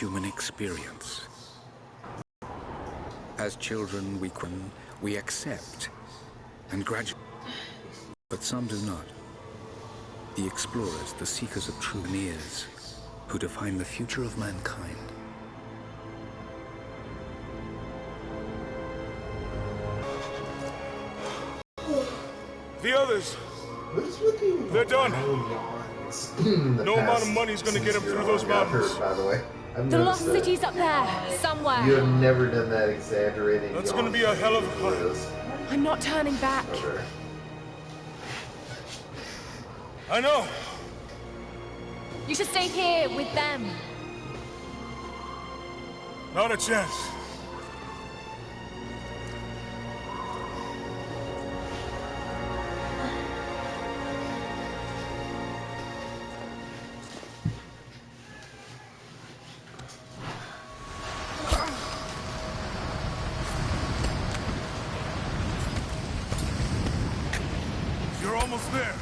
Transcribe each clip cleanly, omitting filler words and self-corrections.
human experience. As children, we accept, and gradually, but some do not. The explorers, the seekers of true nears, who define the future of mankind. The others, they're done. No amount of money is going to get them through those mountains. By the way, the lost city's up there, somewhere. You have never done that exaggerating. That's going to be a hell of a climb. I'm not turning back. Okay. I know. You should stay here with them. Not a chance. You're almost there.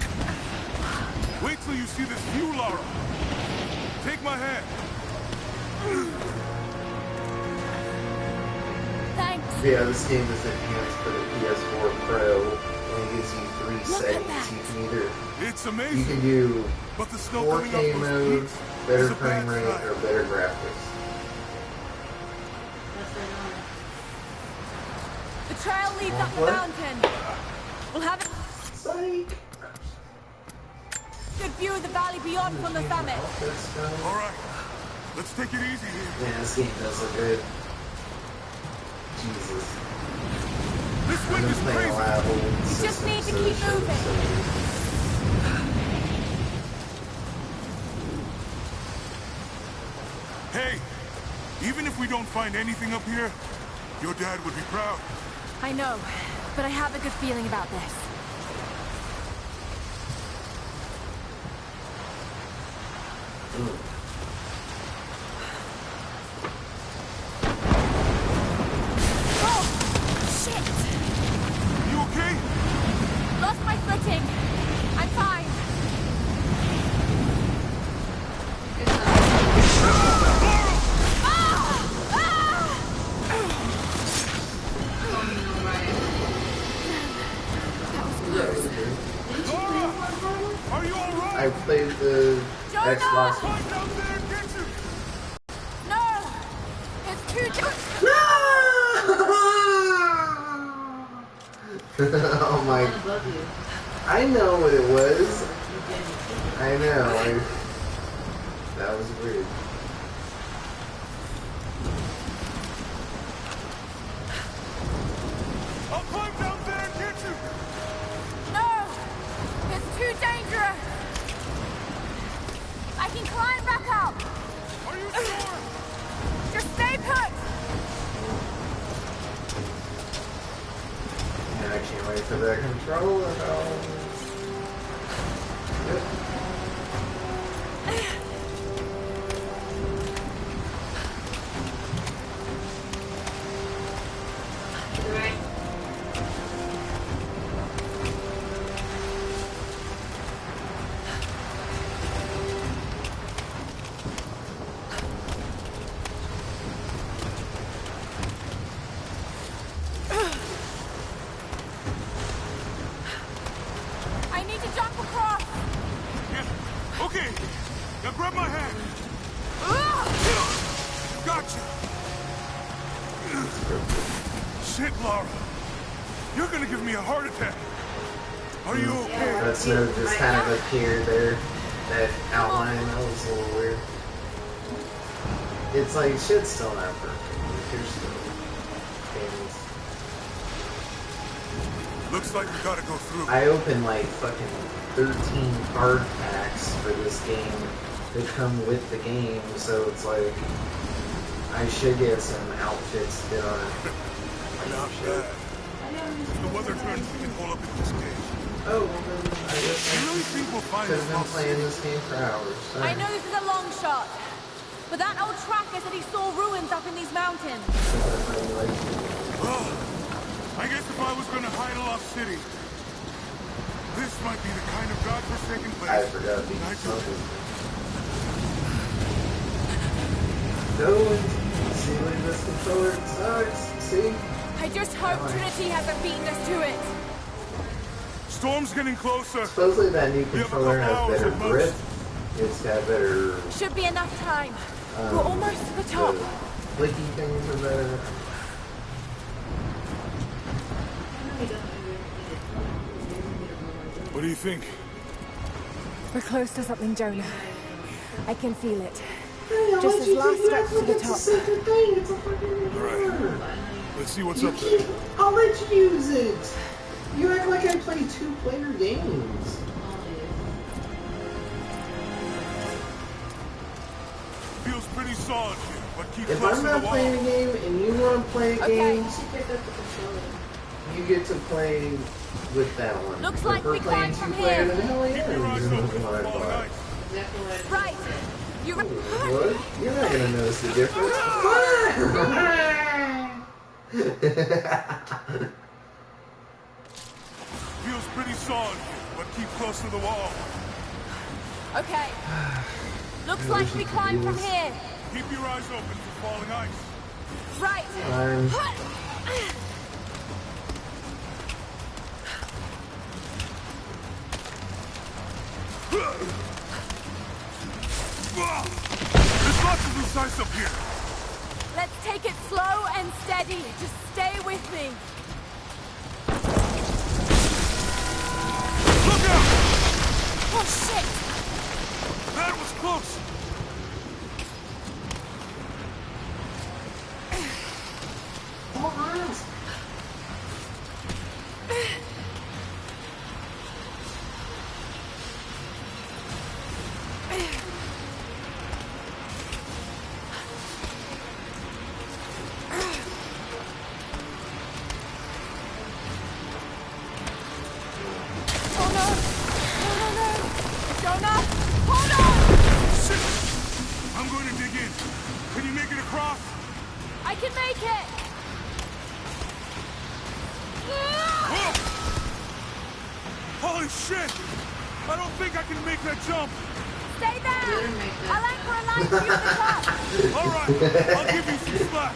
Wait till you see this view, Lara. Take my hand. Thanks. Yeah, this game is enhanced for the PS4 Pro, and it gives you 3 settings. You can either It's amazing. you can do But the snow 4K coming up mode, those peaks better is a bad frame rate, sign. or better graphics. The trail leads up the What? mountain. We'll have a Psych! good view of the valley beyond from the summit. All right, let's take it easy here. Man, this game does look good. Jesus. This I've wind been is playing a crazy. lot of old You just need to systems, keep so moving. Hey, even if we don't find anything up here, your dad would be proud. I know, but I have a good feeling about this. Oh, shit! You okay? Lost my footing. I'm fine. Lara, are you all right? I played the Jonah! Xbox. Climb down there and get you. No! It's too Oh my! I know what it was. I know. That was weird. I'll climb down there and get you. No! It's too dangerous! I can climb back up! Are you sure? Just stay put! And I can't wait for that controller though. Yep. I need to jump across! Yeah. Okay. Now grab my hand. Gotcha. Shit, Lara. You're gonna give me a heart attack. Are you okay? That snow just kind of appeared there. That outline, that was a little weird. It's like shit's still not perfect. There's still things. Looks like we gotta go through. I opened like fucking 13 card packs for this game that come with the game, so it's like I should get some outfits done. Not bad. If the weather turns, we can hold up in this cave. Oh, well then I guess You I really think we'll find could this have been lost playing city? this game for hours. I know this is a long shot, but that old tracker said he saw ruins up in these mountains. Oh, I guess if I was gonna hide a lost city, this might be the kind of godforsaken place. I forgot these I'd go to. songs. Go and see what this controller sucks. See? I just hope Trinity hasn't beaten us to it. Storm's getting closer. Supposedly that new We have a controller couple has hours better at most. grip. It's got better. Should be enough time. We're almost to the top. Clicky things are better. What do you think? We're close to something, Jonah. I can feel it. Hey, I'll Just let as you last take it stretch up to like the it's a top. secret thing. It's a fucking Alright. controller. Let's see what's You up there. keep, I'll let you use it. You act like I play 2-player games. Feels pretty solid here, but keep If close I'm to the not wall. playing a game and you want to play a Okay. game, you get to play with that one. Looks If like we're we playing climb from 2-player, here. then hell yeah, Keep your eyes you're open gonna for want to falling buy. ice. Right. You What? You're not gonna notice the difference. Feels pretty solid here, but keep close to the wall. Okay. Looks I like wish we you could climb do from this. here. Keep your eyes open for falling ice. Right. Fine. There's lots of loose ice up here. Let's take it slow and steady. Just stay with me. Look out! Oh, shit. That was close. Oh, no. No, no, no. Jonah, hold on. Shit! I'm going to dig in. Can you make it across? I can make it. Whoa! Holy shit! I don't think I can make that jump. Stay there. I'll anchor a line to you at the top. All right, I'll give you some slack.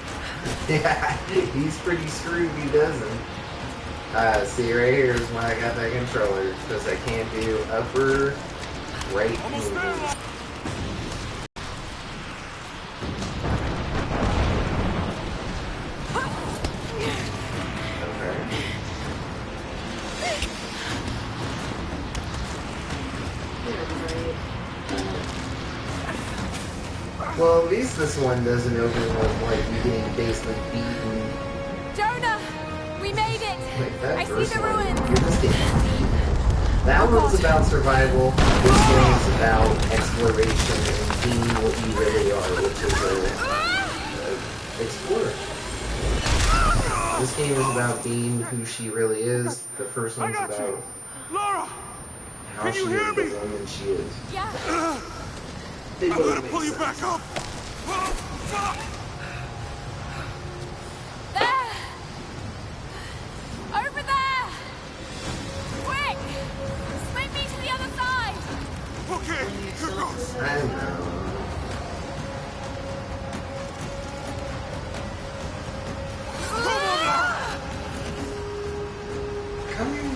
Yeah, he's pretty screwed, he doesn't. See, right here is why I got that controller, because I can't do upper, right Almost there, moves. Lo- Okay. Well, at least this one doesn't open with, like, you getting basically beaten. Jonah, we made it. Like that I see first the one. ruins. You're just getting beaten. That Oh, one's God. about survival. This game's about exploration and being what you really are, which is a explorer. This game is about being who she really is. The first I one's got about you. Laura, how can she you hear is me? the woman she is. Yeah. They I'm both gonna make pull you sense. back up. Oh, fuck! There. Over there. Quick. Swing me to the other side. Okay, here goes. I know. Come on, Laura. Come here.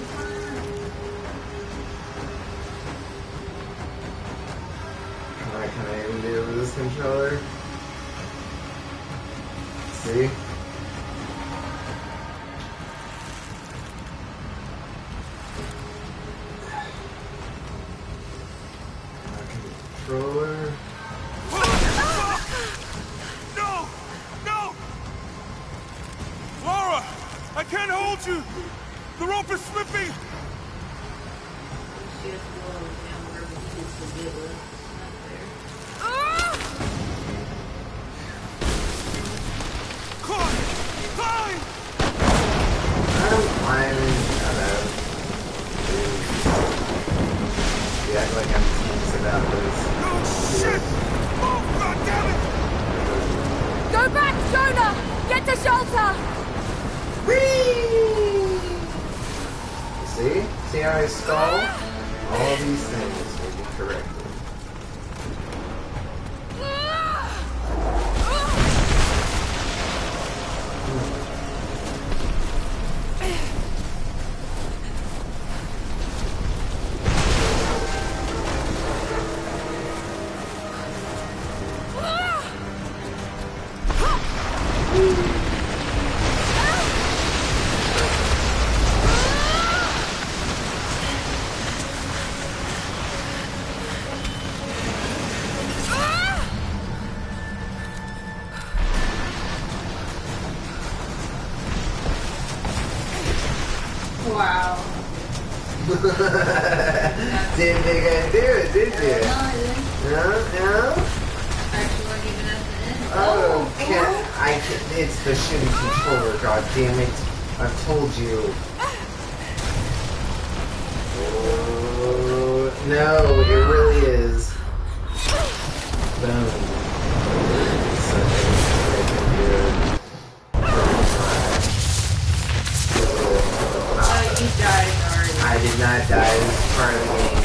Can I even do it with this controller? See? Controller. No! No! Laura! I can't hold you! The rope is slipping! Climb! Climb! I'm climbing. Shut up. You act like I'm serious about this. No shit! Oh, god damn it! Go back, Jonah. Get to shelter. Whee! See? See how I stall? All these things will be corrected. Wow. Didn't think I'd do it, did you? No, I didn't. No? Actually, weren't even at the end. Oh, it's the shitty controller, god damn it. I've told you. Oh, no, it really is. Boom. Such a freaking good. Oh, you died already. I did not die. This is part of the game.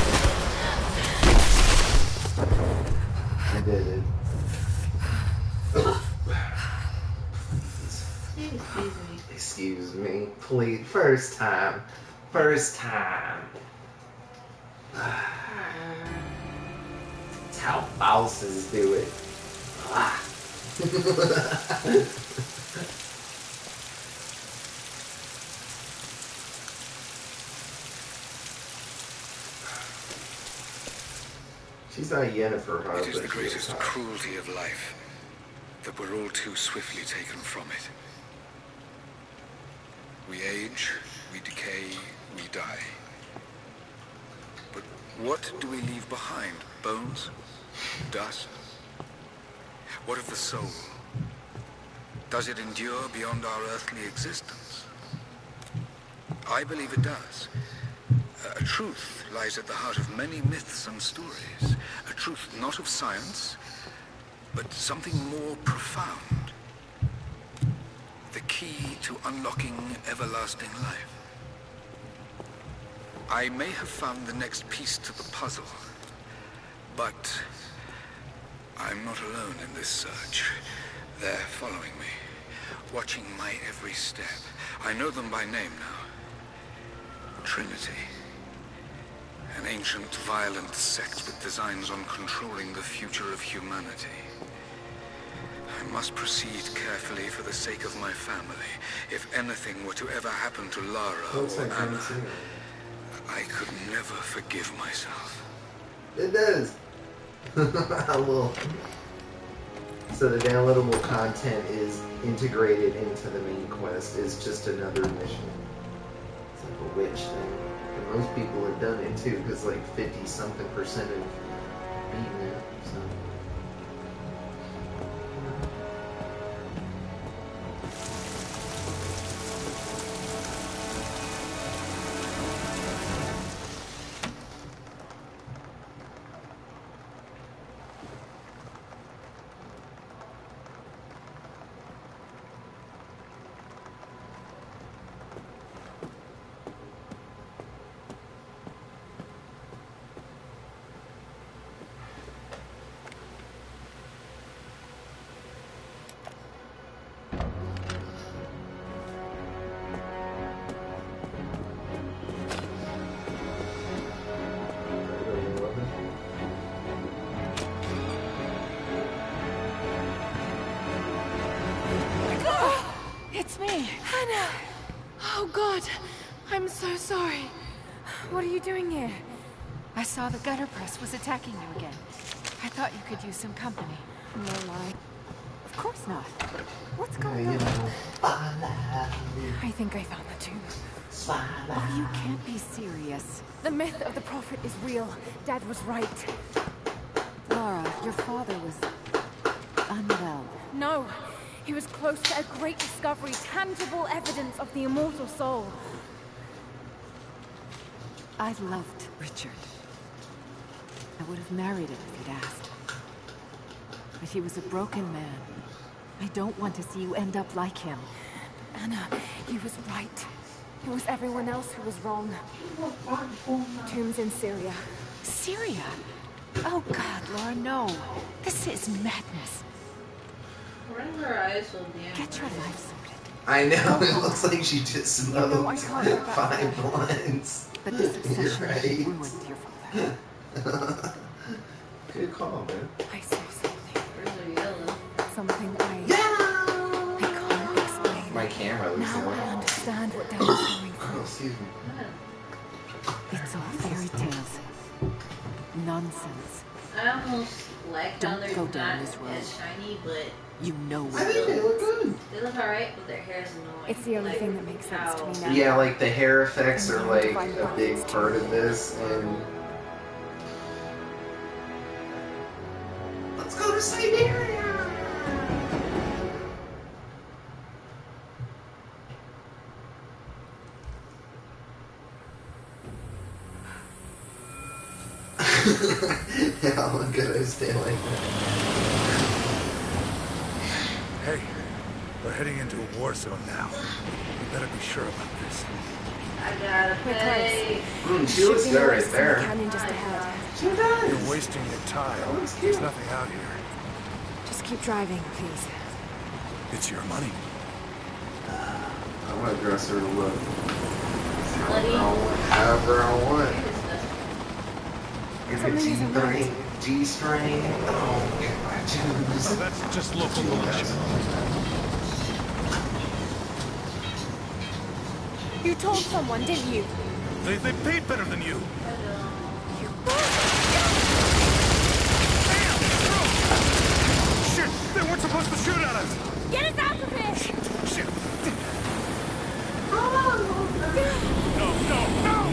I did it. Excuse me. Please. First time. First time. That's how bosses do it. She's not Yennefer, huh? It is the greatest cruelty of life that we're all too swiftly taken from it. We age, we decay, we die. But what do we leave behind? Bones? Dust? What of the soul? Does it endure beyond our earthly existence? I believe it does. A truth lies at the heart of many myths and stories. A truth not of science, but something more profound. The key to unlocking everlasting life. I may have found the next piece to the puzzle, but I'm not alone in this search. They're following me, watching my every step. I know them by name now. Trinity. An ancient, violent sect with designs on controlling the future of humanity. I must proceed carefully for the sake of my family. If anything were to ever happen to Lara or Anna, I could never forgive myself. It does. I will. So the downloadable content is integrated into the main quest. It's just another mission. It's like a witch thing. And most people have done it too, because like 50-something% have beaten it. So. It's me. Hannah! Oh, God. I'm so sorry. What are you doing here? I saw the gutter press was attacking you again. I thought you could use some company. No lie. Of course not. What's going on? I think I found the tomb. Oh, you can't be serious. The myth of the prophet is real. Dad was right. Lara, your father was unwell. No. He was close to a great discovery, tangible evidence of the immortal soul. I loved Richard. I would have married him if he'd asked. But he was a broken man. I don't want to see you end up like him. Anna, he was right. It was everyone else who was wrong. Tombs in Syria. Syria? Oh God, Laura, no. This is madness. Why are her eyes so damn Get your life sorted. I know, it looks like she just smoked I can't go back 5 there. blunts. But the succession Right. ruined your father. Good call, man. I saw something. Hers are yellow. Something I can't explain. My camera looks Now I like understand what Dad was going Oh, through. excuse me. It's all fairy tales. Nonsense. I almost like how Don't they're go not down this road. as shiny, but You know I where. think they look good. they look alright, but their hair is annoying. It's the only Like, thing that makes sense to me how- now. Yeah, like the hair effects are I'm like going to find a big buckets, part too. of this, and let's go to Siberia. How good I stay like that. Hey, we're heading into a war zone now. We better be sure about this. I gotta We're pay. She looks Should be good right in the there. canyon just ahead. She does. You're wasting your time. That looks There's cute. nothing out here. Just keep driving, please. It's your money. I want to dress her to look Bloody. however I want. If it's Something isn't right. G-string, oh, get my Oh, shoes. that's just local militia. You told someone, didn't you? They paid better than you. Shit! They weren't supposed to shoot at us! Get us out of here! Shit! No, no, no!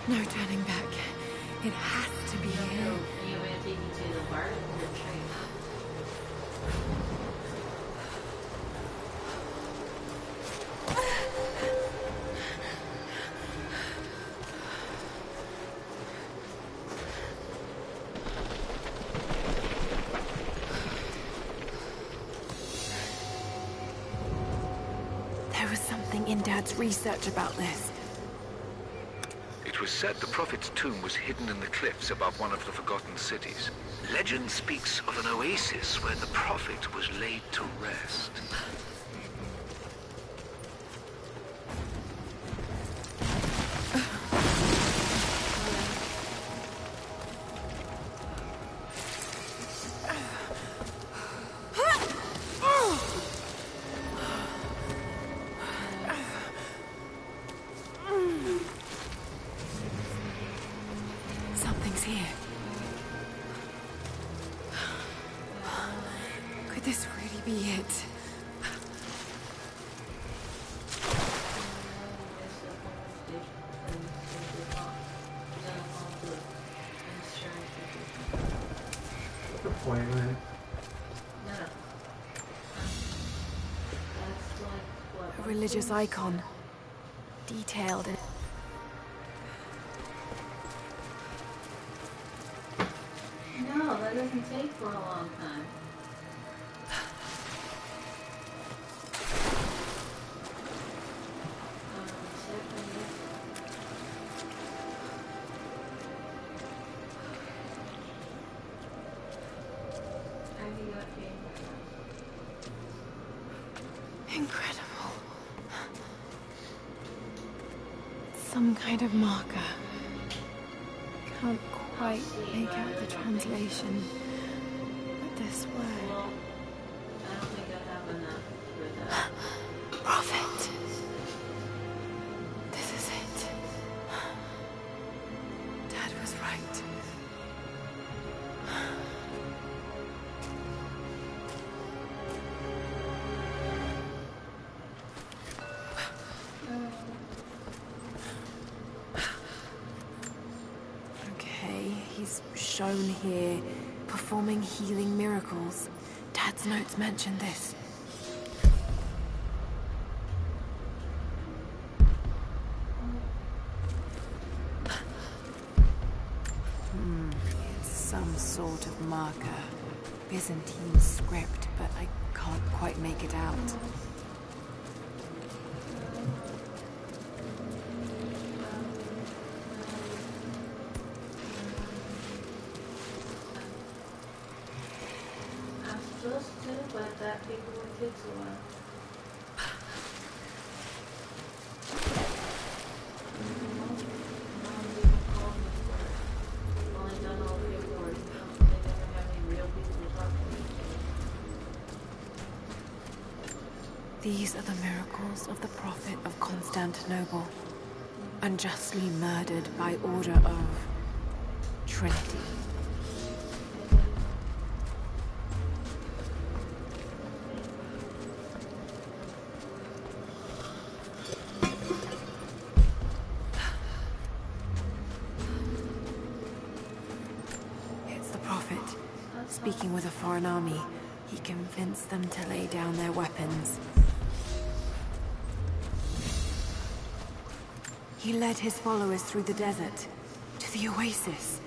No turning back. It has to be here. You want to take you to the bar or the train? There was something in Dad's research about this. It was said the Prophet's tomb was hidden in the cliffs above one of the forgotten cities. Legend speaks of an oasis where the Prophet was laid to rest. Something's here. Could this really be it? Appointment. A religious icon. Detailed and... No, that doesn't take for a long time. Incredible. Some kind of marker. Can't quite make out the translation. But this word. Well, I don't think I have enough for that. Prophet. This is it. Dad was right. Okay, he's shown here performing healing miracles. Dad's notes mentioned this. sort of marker. Byzantine script, but I can't quite make it out. I'm supposed to, but that paperwork takes a while. Mom's even called me for it. Only done all the paperwork. They never have any real people to talk to me. These are the miracles of the Prophet of Constantinople, unjustly murdered by order of Trinity. It's the Prophet, speaking with a foreign army. He convinced them to lay down their weapons. He led his followers through the desert, to the oasis.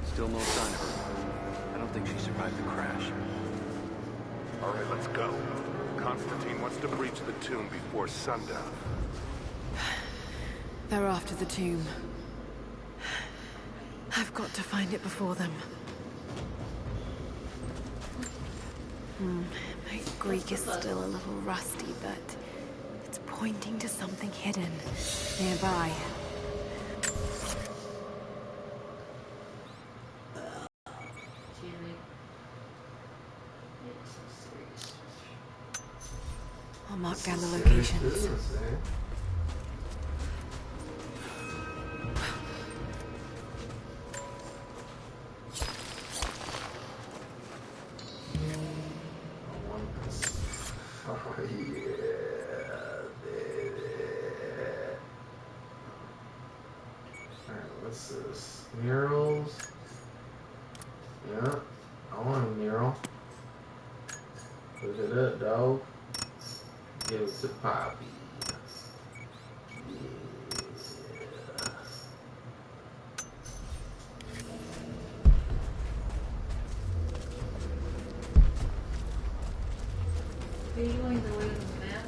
Still no sign of her. I don't think she survived the crash. All right, let's go. Constantine wants to breach the tomb before sundown. They're after the tomb. I've got to find it before them. My Greek is still a little rusty, but it's pointing to something hidden nearby. Jimmy. It's so serious. I'll mark down the locations. Oh yeah, baby. Alright, what's this? Murals? Yeah, I want a mural. Look it up, dog. Give it to Poppy. Yeah. Are you going the way of the map?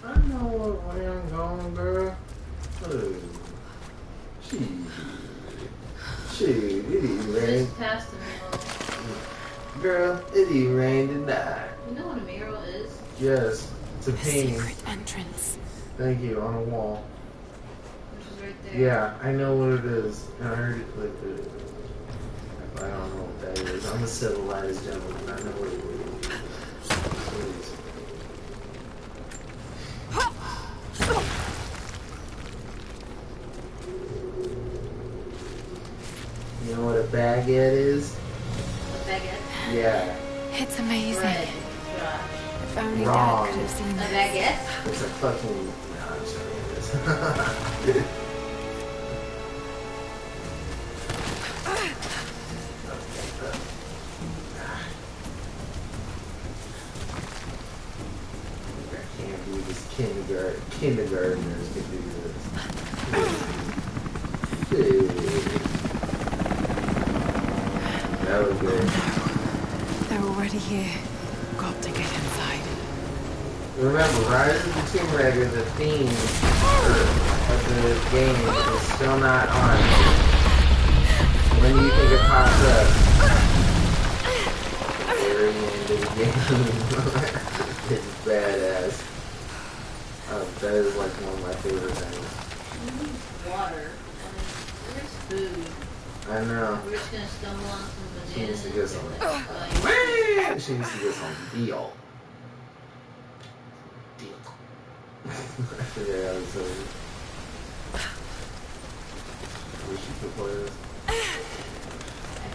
I know what way I'm going, girl. Look. Shit, it even rained. Just past the mural. Girl, it even rained tonight. You know what a mural is? Yes, it's a A painting. secret entrance. Thank you, on a wall. Which is right there. Yeah, I know what it is. And I heard it like the. I don't know what that is. I'm a civilized gentleman. I know what it is. You know what a baguette is? A baguette? Yeah. It's amazing. Red. Josh. If only Wrong. Dad could have seen A this. baguette? It's a fucking. No, I'm just kidding. It is. I can't do this. Kindergartners can do this. That was good. They're already here. Got to get inside. Remember, Rise of the Tomb Raider, the theme of the game is still not on. When do you think it pops up? Very end of the game. It's badass. That is like one of my favorite things. We need water. Where's food? I know. We're just gonna stumble on some She needs bananas. to get some. Like, She needs to get some deal. Deal. Yeah, so. Wish you could play this. I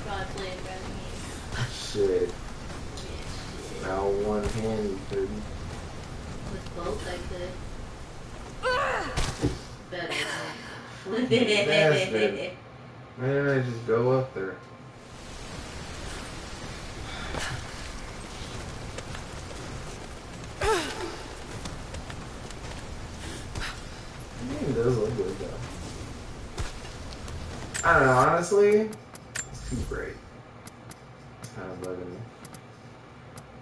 probably played better than me. Shit. Now one hand you couldn't. With both, I could. Better. Bastard. Why didn't I just go up there? The game does look good though. I don't know, honestly, it's too bright. It's kind of bugging me.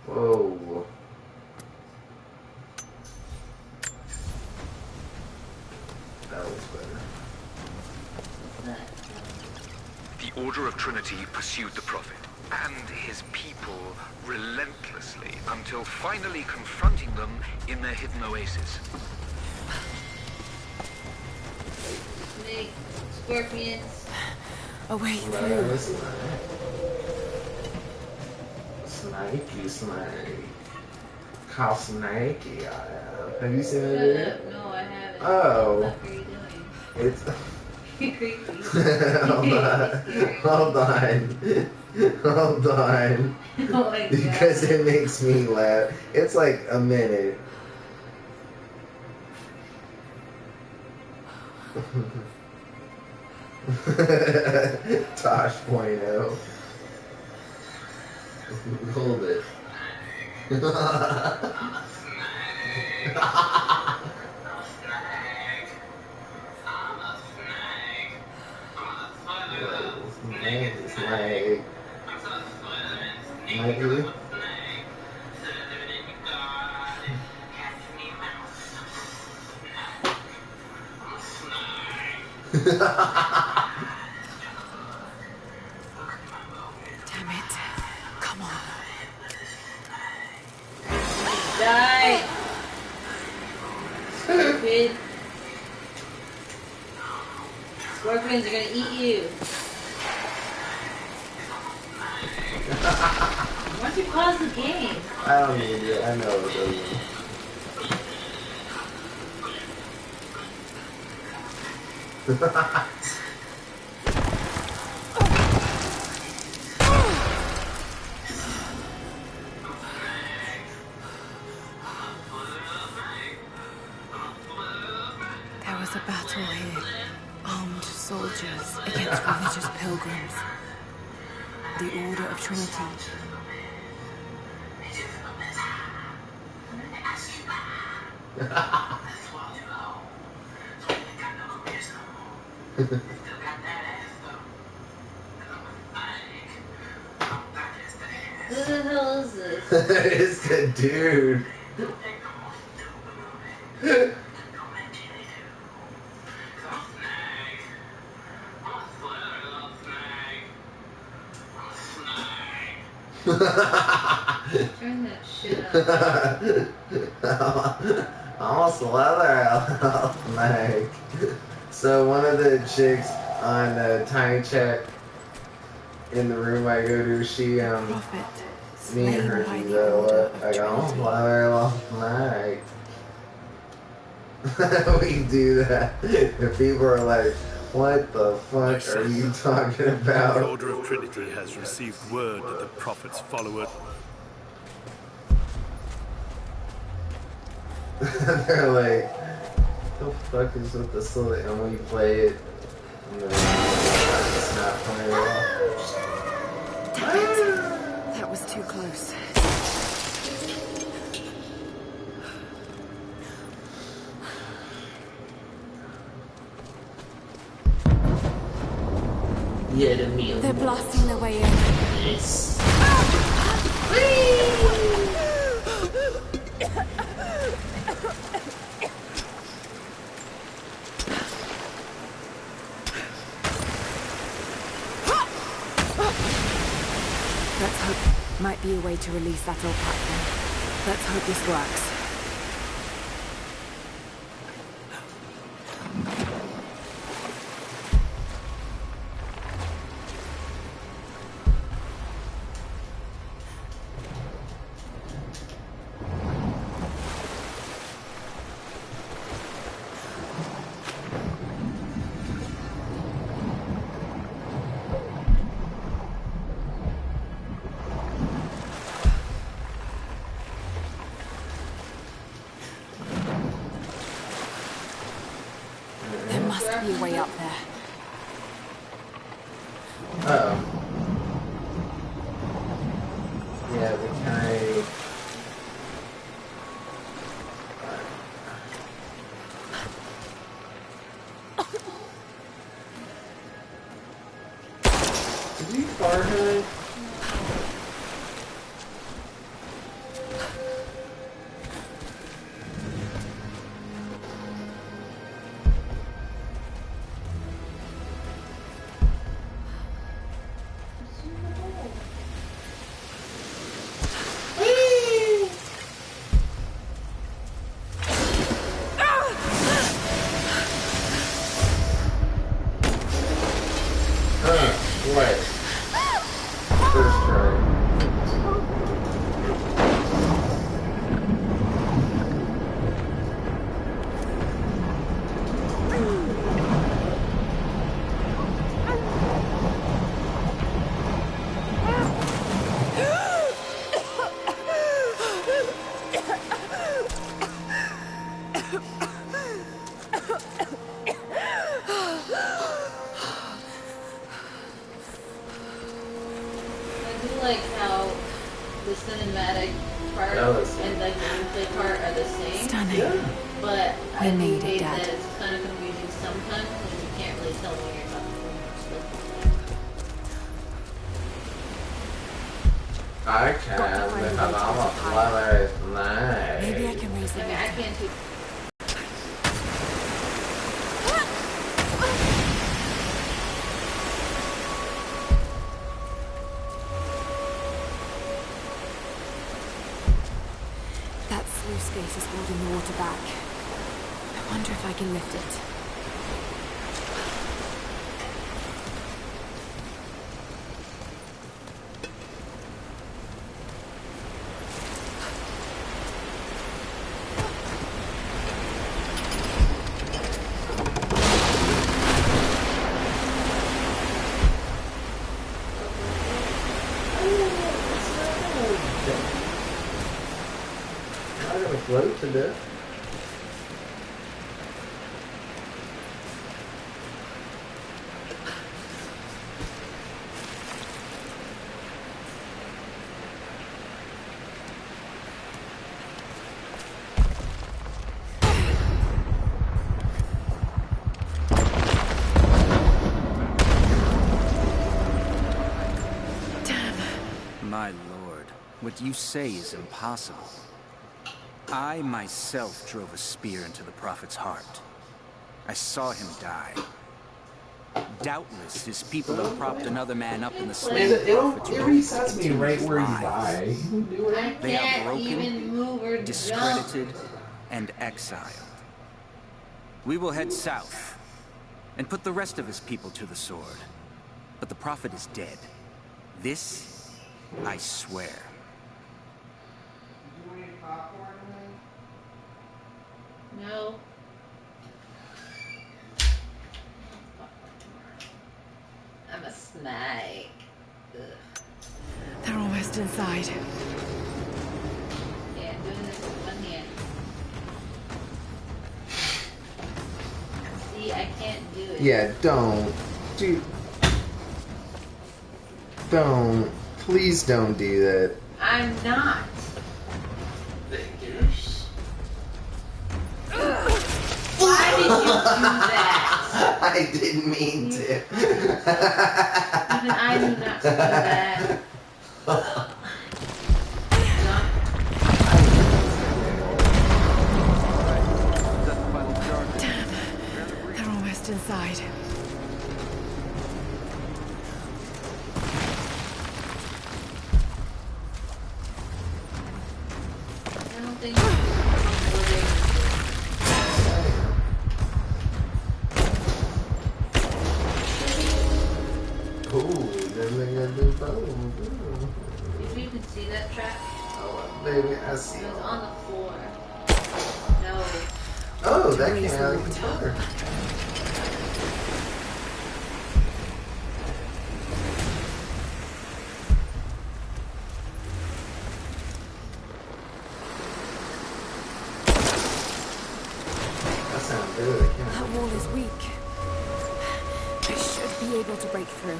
Whoa. That was better. The Order of Trinity pursued the Prophet and his people relentlessly until finally confronting them in their hidden oasis. Snake, scorpions. Away through. Snakey snake. How snaky I am. Have you seen that Shut video? up. No, I haven't. Oh. What the fuck are you doing? It's. You're creepy. Hold on. Hold on. Oh my god. Because it makes me laugh. It's like a minute. Tosh point oh. Hold it. It's like maybe. Damn it. Come on. Die! Stupid. Scorpions are gonna eat you. Why don't you pause the game? I don't need it. I know it doesn't. There was a battle here. Armed soldiers against religious pilgrims. The Order of Trinity. Who the hell is this? It's the dude. Turn that shit up. Almost leather snake. So one of the chicks on Tiny Chat in the room I go to, she Prophet. me and her do that a lot. I go, almost leather snake. We do that. And people are like, what the fuck are you talking about? The Order of Trinity has received word that the Prophet's followers... They're like, the fuck is with the silly? And when you play it, and then it's not playing at all. Damn it. That was too close. Yeah, the meal. They're blasting their way in. Yes. Let's hope. Might be a way to release that old platform. Let's hope this works. There must be a way up there. Uh-oh. Yeah, but can I... you Farhood? What? First try. Like how the cinematic part and like the gameplay part are the same. Stunning. Yeah. But We I made hate it, Dad. that it's kind of confusing sometimes when you can't really tell when you're talking I can, because I'm a clever Maybe I snake. can raise the I mean, I can't do. That sluice gate is holding the water back. I wonder if I can lift it. I'm gonna float to death. My lord, what you say is impossible. I myself drove a spear into the Prophet's heart. I saw him die. Doubtless his people have propped another man up in the slain It Prophet's robe to resets me continue right his where you lies. die. Do I it. They are can't even broken, move or discredited, jump. and exiled. We will head south and put the rest of his people to the sword. But the Prophet is dead. This, I swear. No. I'm a snake. Ugh. They're almost inside. Yeah, doing this with one hand. See, I can't do it. Yeah, don't. Dude. Don't. Please don't do that. I'm not. Figures. Why did you do that? I didn't mean to. Even I knew not to do that. They're almost inside. I don't think it's Cool. Then they got new bones. If you can see that trap, Oh, baby, I see. it was on the floor. No. Oh, that came out of the controller. That sounds good. I can't. That wall is weak. I should be able to break through.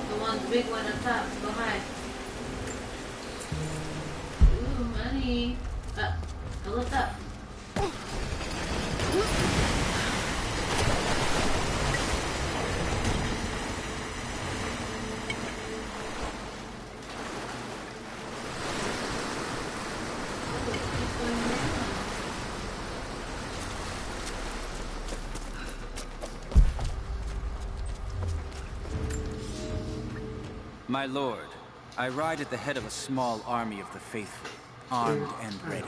The one, the big one on top, behind. Ooh, money. Up. Look up. My lord, I ride at the head of a small army of the faithful, armed and ready.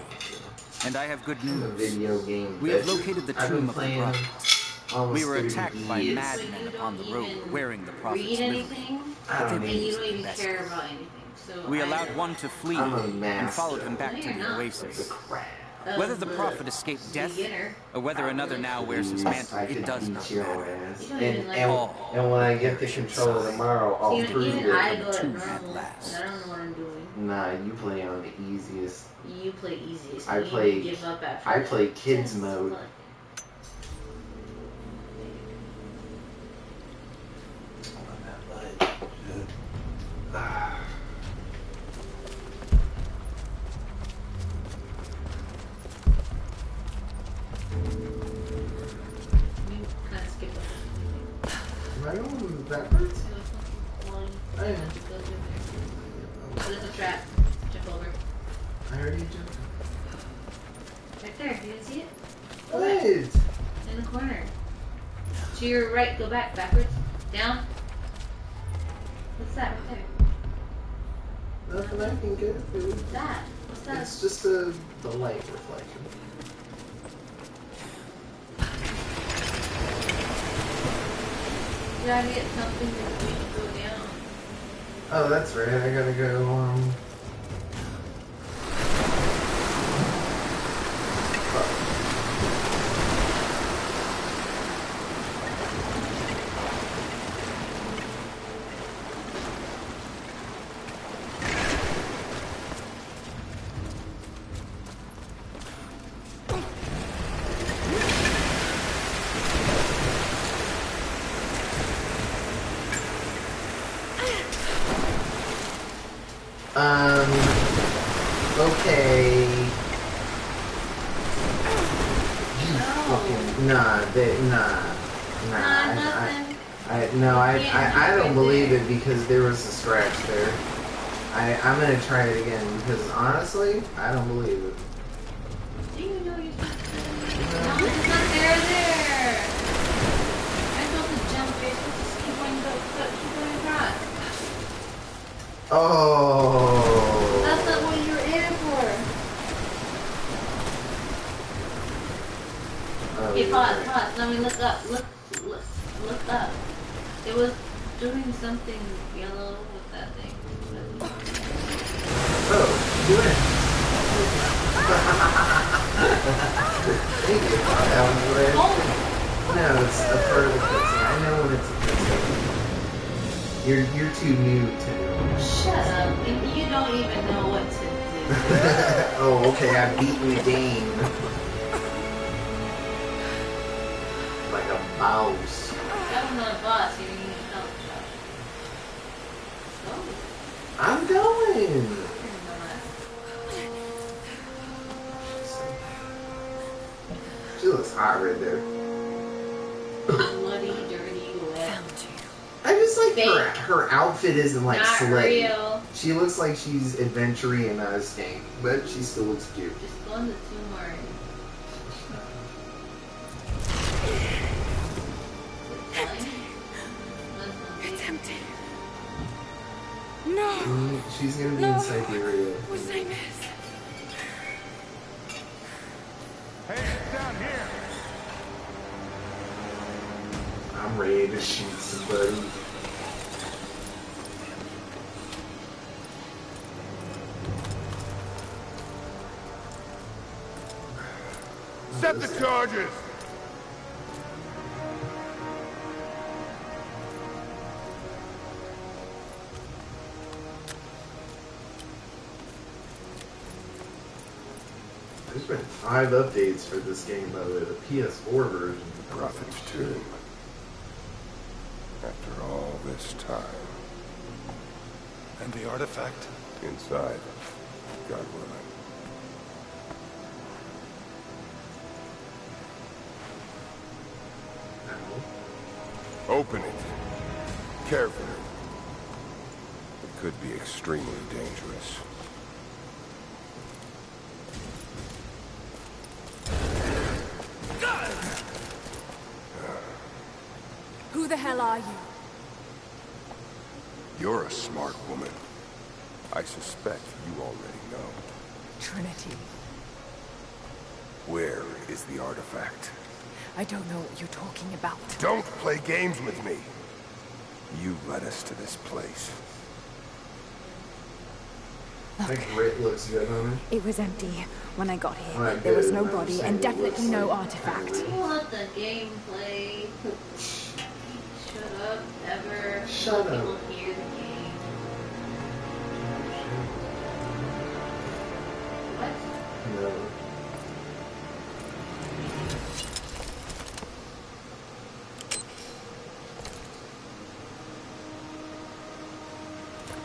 And I have good I'm a news. video game We have veteran. located the I've been tomb of the playing prophet. almost We were 30 attacked by years. But madmen you upon the don't road even wearing the read prophet's livery, anything, I but they don't and you managed don't their even best. care about anything. So We I allowed don't. one to flee I'm a and followed master him back No, to you're the not. of the oasis. crap. Whether the prophet escaped death, Beginner. or whether another now wears his Please, mantle, I it could does beat not your matter. ass. You don't And, even like and, All and when I get the perish controller inside. tomorrow, I'll even, prove even it. I go at Tomb at normal, last. and I don't know what I'm doing. Nah, you play on the easiest. You play easiest. I You play- even give up after I that. play kids Just mode. fuck. You kind of skip up. Am I going backwards? I I am. But it's a trap. Jump over. I already jumped. Right there. You didn't see it? What? In the corner. To your right. Go back. Backwards. Down. What's that right there? Nothing I can get. What's that? What's that? It's just the light reflection. You gotta get something that we can go down. Oh, that's right. I gotta go, okay. You fucking, nah. Nothing. I don't believe it because there was a scratch there. I'm gonna try it again because honestly, I don't believe it. Do you know you're supposed to? No, it's not there. I'm supposed to jump. You're supposed to keep going across. Oh. That's not what you're in for. Oh, Okay, you're pause. right. Let me look up. Look up. It was doing something yellow with that thing. Oh, do it. Thank you. That was weird. Oh, No, it's a part of the cutscene. I know when it's a cutscene. You're too new to know. shut up. You don't even know what to do. Oh, okay. I've beaten the game. Like a mouse. That was not a boss. You didn't even know. Oh, I'm going. you're not. She looks hot right there. Bloody, dirty, wet. I just like Fake. her outfit isn't like Not slutty. real. She looks like she's adventure-y and not a skank, but she still looks cute. Just go in the tomb already. It's empty. No. She's gonna be No. in Siberia. What did I miss? Hey, down here! I'm ready to shoot somebody. Set the charges! There's been 5 updates for this game, by the way, the PS4 version. Prophet's tomb. After all this time. And the artifact? Inside. God willing. Open it. Carefully. It could be extremely dangerous. Who the hell are you? You're a smart woman. I suspect you already know. Trinity. Where is the artifact? I don't know what you're talking about. Don't play games with me! You led us to this place. That grit looks good on her. It was empty when I got here. Alright, There was good. no I'm body saying and it definitely looks no like artifact. kinda Pull up the gameplay. Shut up, ever. Shut Let up. people hear the game. What? No.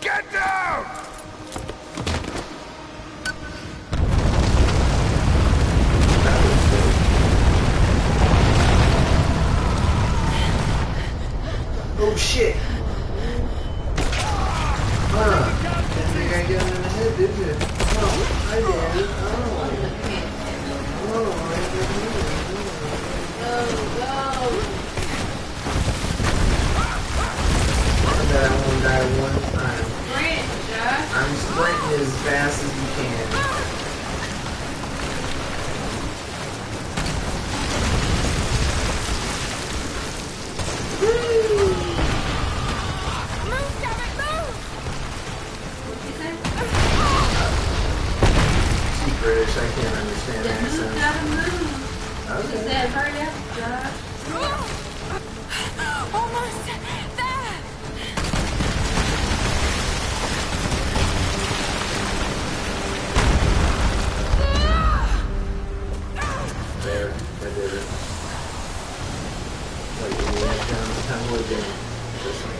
Get down! That was good. Oh shit! Didn't think I got him in the head, did you? No, I did. Oh, I didn't. Go, I bet I won't die one time. Sprint, Josh. I'm sprinting as fast as you can. Move, damn it, move! What'd you say? She's British, I can't understand Move, accents. gotta move. She Okay. said, hurry up, Josh. Almost there! There, I did it. Wait, you need to down the temple again. This one.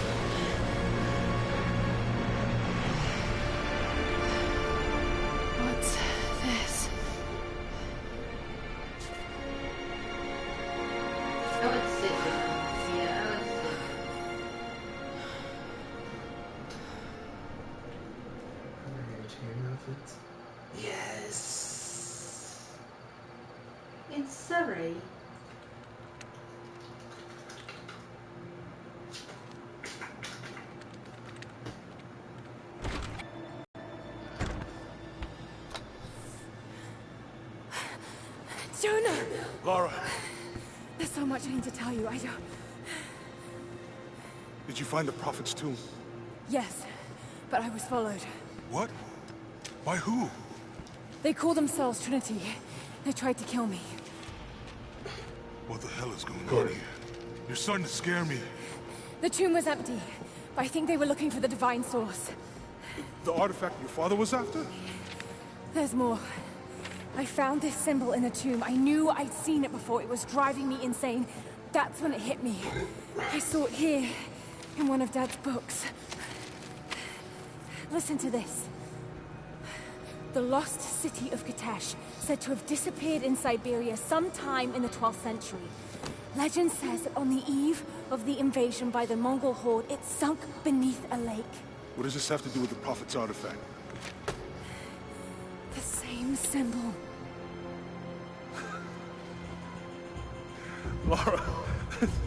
What's this? I would sit with him. Yeah, I would sit. Change outfits? Yes. In Surrey. Jonah! Lara, There's so much I need to tell you. I don't... did you find the Prophet's tomb? Yes, but I was followed. What? By who? They call themselves Trinity. They tried to kill me. What the hell is going on here? You're starting to scare me. The tomb was empty, but I think they were looking for the divine source. The artifact your father was after? There's more. I found this symbol in the tomb. I knew I'd seen it before. It was driving me insane. That's when it hit me. I saw it here, in one of Dad's books. Listen to this. The lost city of Katesh, said to have disappeared in Siberia sometime in the 12th century. Legend says that on the eve of the invasion by the Mongol horde, it sunk beneath a lake. What does this have to do with the Prophet's artifact? The same symbol. Lara,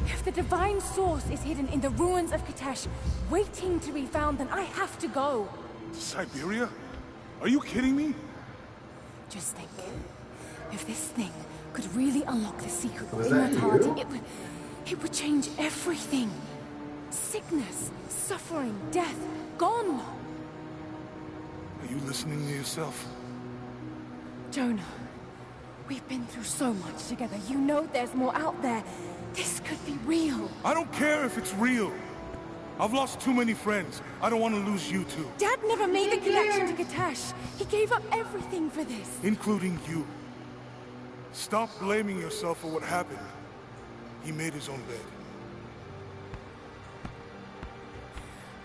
If the divine source is hidden in the ruins of Katesh, waiting to be found, then I have to go. Siberia? Are you kidding me? Just think. If this thing could really unlock the secret of Was that immortality, you? it would change everything. Sickness, suffering, death, gone. Are you listening to yourself? Jonah, we've been through so much together. You know there's more out there. This could be real. I don't care if it's real. I've lost too many friends. I don't want to lose you too. Dad never made the connection to Katesh. He gave up everything for this. Including you. Stop blaming yourself for what happened. He made his own bed.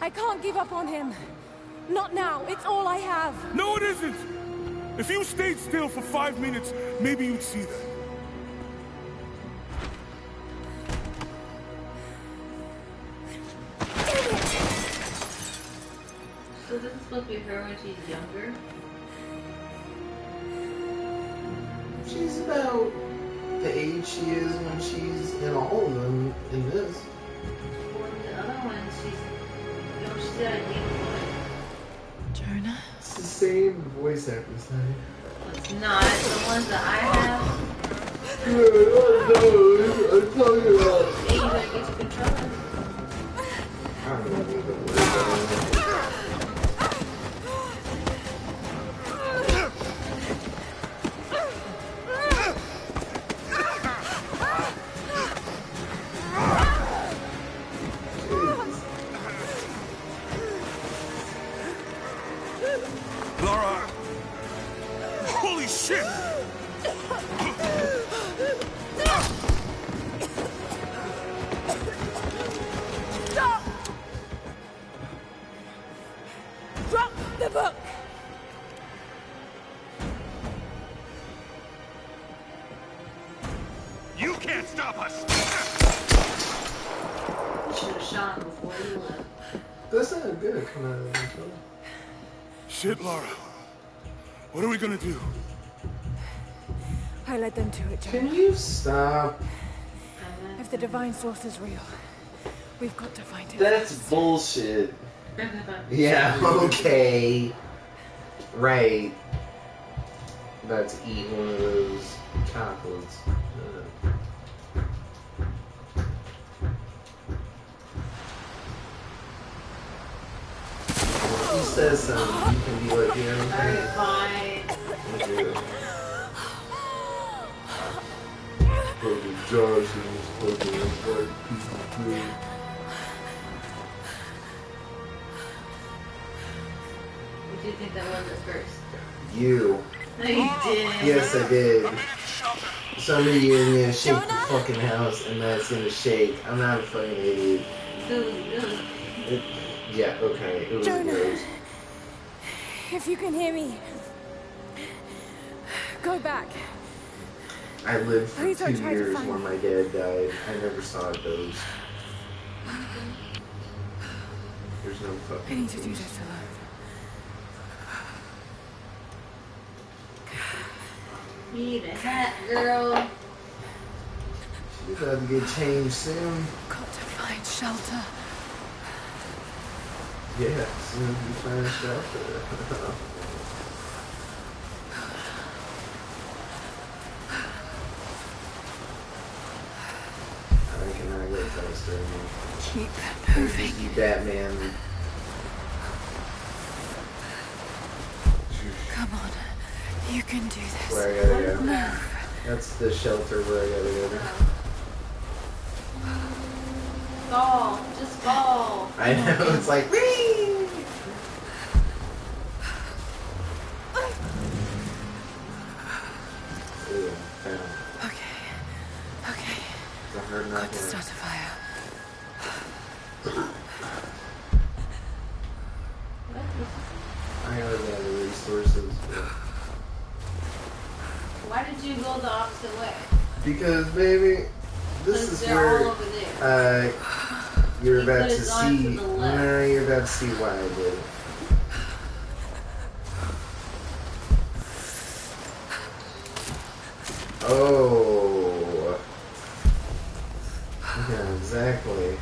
I can't give up on him. Not now. It's all I have. No, it isn't! If you stayed still for 5 minutes, maybe you'd see that. So this is supposed to be her when she's younger? She's about the age she is when she's in all of them in this. Or the other one, she's She said I need one. Jonah? It's the same voice actor thing. It's not. The ones that I have. No, I'm talking about. Hey, you gotta get your controller. I don't know what the word is. Lara! Holy shit! Stop! Drop the book! You can't stop us! You should have shot him before you left. That's not good coming out of that film. Shit, Lara. What are we gonna do? I led them to it, Jonah. Can you stop? If the divine source is real, we've got to find it. That's bullshit. Yeah, okay. Right. About to eat one of those chocolates. If he says something, you can be like, you know, Alright, fine. Fucking Josh and his fucking white piece of food. What do you think that was at first? You. No, you didn't. Yes, I did. Somebody is gonna shake the fucking house, and that's gonna shake. I'm not a fucking idiot. Yeah, okay. It was Jonah. gross. If you can hear me, go back. I lived for Please don't 2 try to years find when me. my dad died. I never saw those. There's no I fucking. need to do this alone. Need a hat, girl. She's about to get changed soon. Got to find shelter. Yeah, as soon as we find shelter. I cannot go faster. Keep Moving. moving. You Batman. Come on. You can do this. Where I gotta go. Move. That's the shelter where I gotta go. Fall. Just fall. I know, it's like, whee! Ooh, found. Okay. Okay. It's a hard Got knock to start a fire. I gotta gather resources. Why did you go the opposite way? Because, baby, this Because is they're where all over there. you're You about to could've gone see. to the left. No, you're about to see why I did. Oh. Yeah, exactly.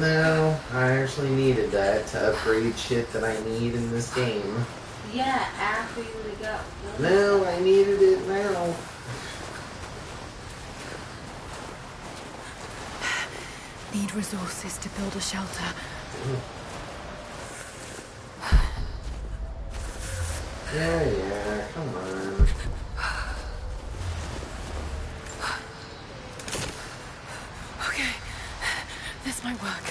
No, I actually needed that to upgrade shit that I need in this game. Yeah, after you would have got. No, I needed it now. Need resources to build a shelter. Yeah, come on. Okay. This might work.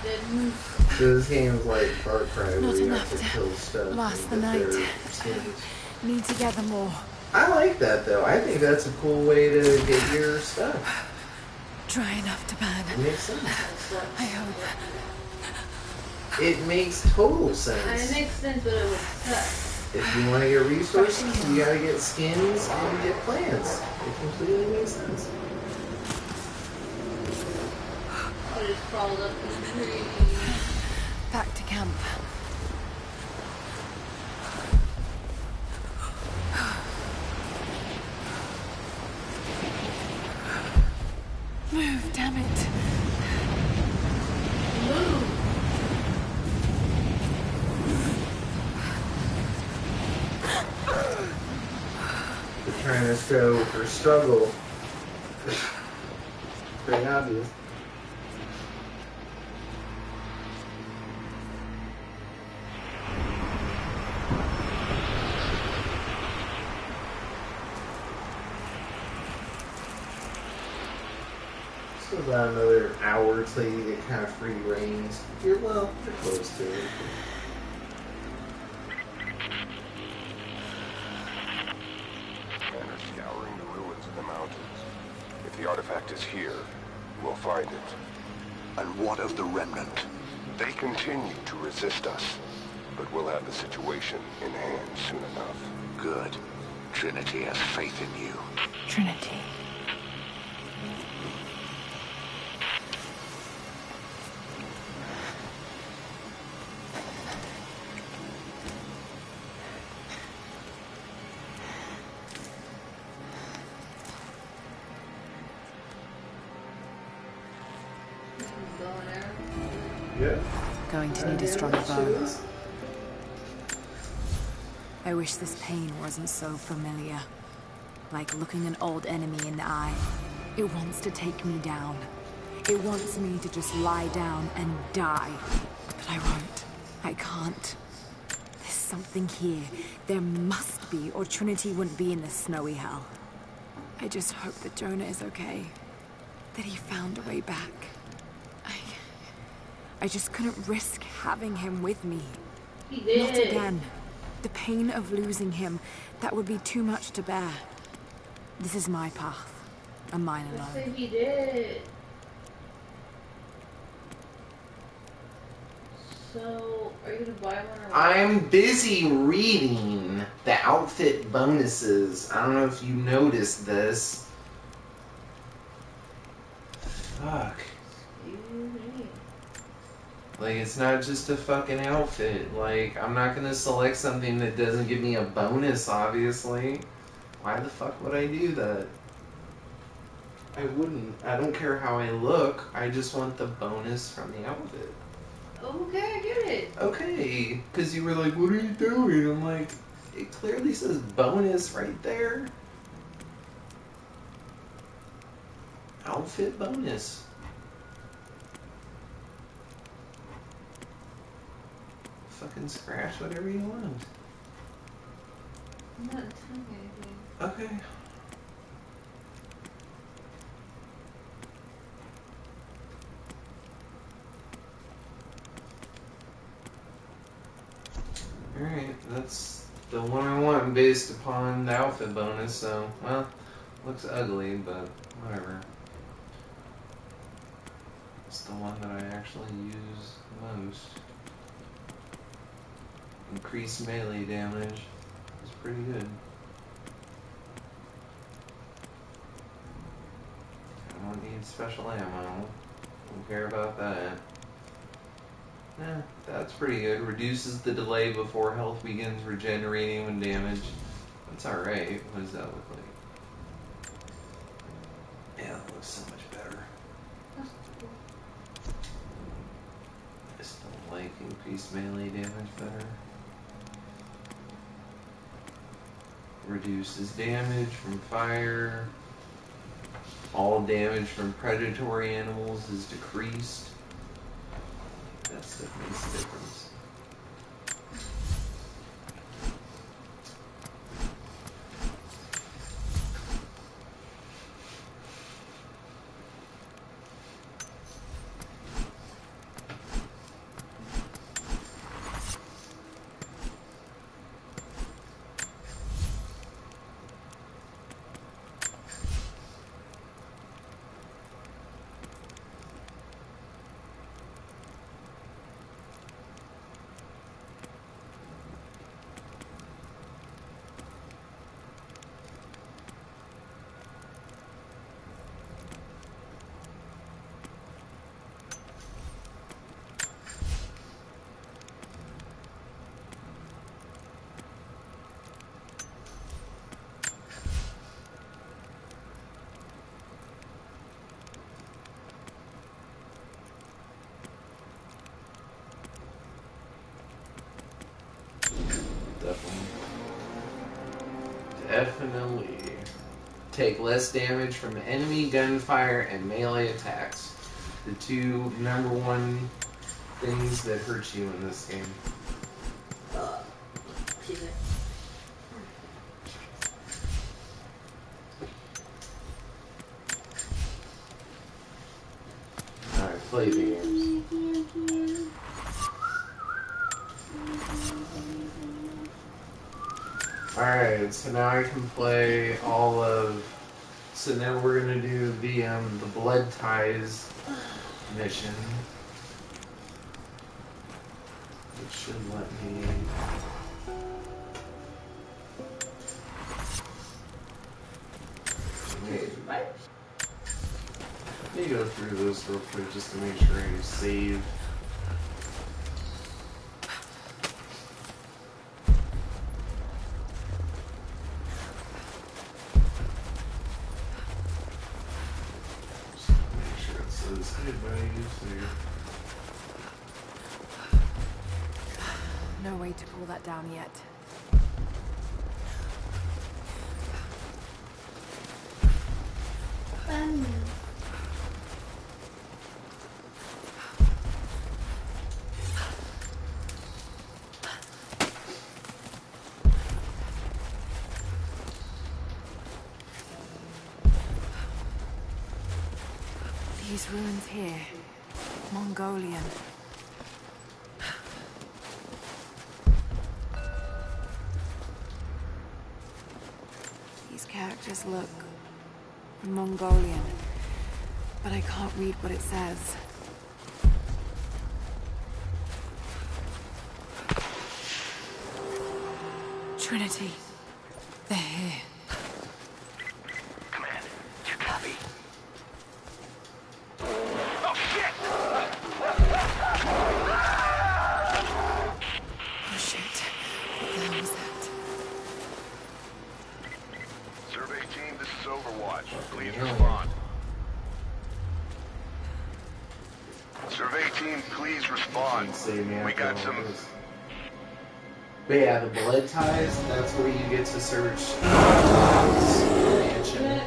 Didn't. So this game's like Far Cry Not where you enough have to to kill stuff. last and the get night. their skins. Need to gather more. I like that though. I think that's a cool way to get your stuff. Dry enough to burn. It makes sense. I hope. It makes total I mean, sense. it makes sense, but it would suck. If you want to get resources, you gotta get skins and get plants. It completely makes sense. I just crawled up the tree. Back to camp. Move, damn trying to show her struggle. Very obvious. Still about another hour till you get kind of free reigns. You're close to it. Men are scouring the ruins of the mountains. If the artifact is here, we'll find it. And what of the remnant? They continue to resist us, but we'll have the situation in hand soon enough. Good. Trinity has faith in you. Trinity. Yeah. Going to need a stronger bow. I wish this pain wasn't so familiar. Like looking an old enemy in the eye. It wants to take me down. It wants me to just lie down and die. But I won't. I can't. There's something here. There must be, or Trinity wouldn't be in this snowy hell. I just hope that Jonah is okay. That he found a way back. I just couldn't risk having him with me. He did. Not again. The pain of losing him, that would be too much to bear. This is my path, and mine Let's alone. say he did. So, are you gonna buy one or what? I'm busy reading the outfit bonuses. I don't know if you noticed this. Fuck. Excuse me. Like, it's not just a fucking outfit. Like, I'm not gonna select something that doesn't give me a bonus, obviously. Why the fuck would I do that? I wouldn't. I don't care how I look. I just want the bonus from the outfit. Okay, I get it. Okay. Because you were like, what are you doing? I'm like, it clearly says bonus right there. Outfit bonus. Fucking scratch whatever you want. I'm not telling you anything. Okay. Alright, that's the one I want based upon the outfit bonus, so, well, looks ugly, but whatever. It's the one that I actually use most. Increased melee damage is pretty good. I don't need special ammo. Don't care about that. Eh, that's pretty good. Reduces the delay before health begins regenerating when damaged. That's alright. What does that look like? Yeah, that looks so much better. That's cool. I still like increased melee damage better. Reduces damage from fire. All damage from predatory animals is decreased. That stuff makes a difference. Definitely. Take less damage from enemy gunfire and melee attacks. The two #1 things that hurt you in this game. Excuse me. Alright, play the games. Alright, so now I can play all of... So now we're gonna do the Blood Ties mission. Which should let me... Wait, let me go through this real quick just to make sure I save. Make sure it says save by user. No way to pull that down yet. These ruins here, Mongolian. These characters look Mongolian, but I can't read what it says. Trinity, they're here. Command, do you copy? Oh shit, what the hell was that? Survey team, this is Overwatch. Please respond. Survey team, please respond. We got some... But yeah, the Blood Ties, that's where you get to search mansion.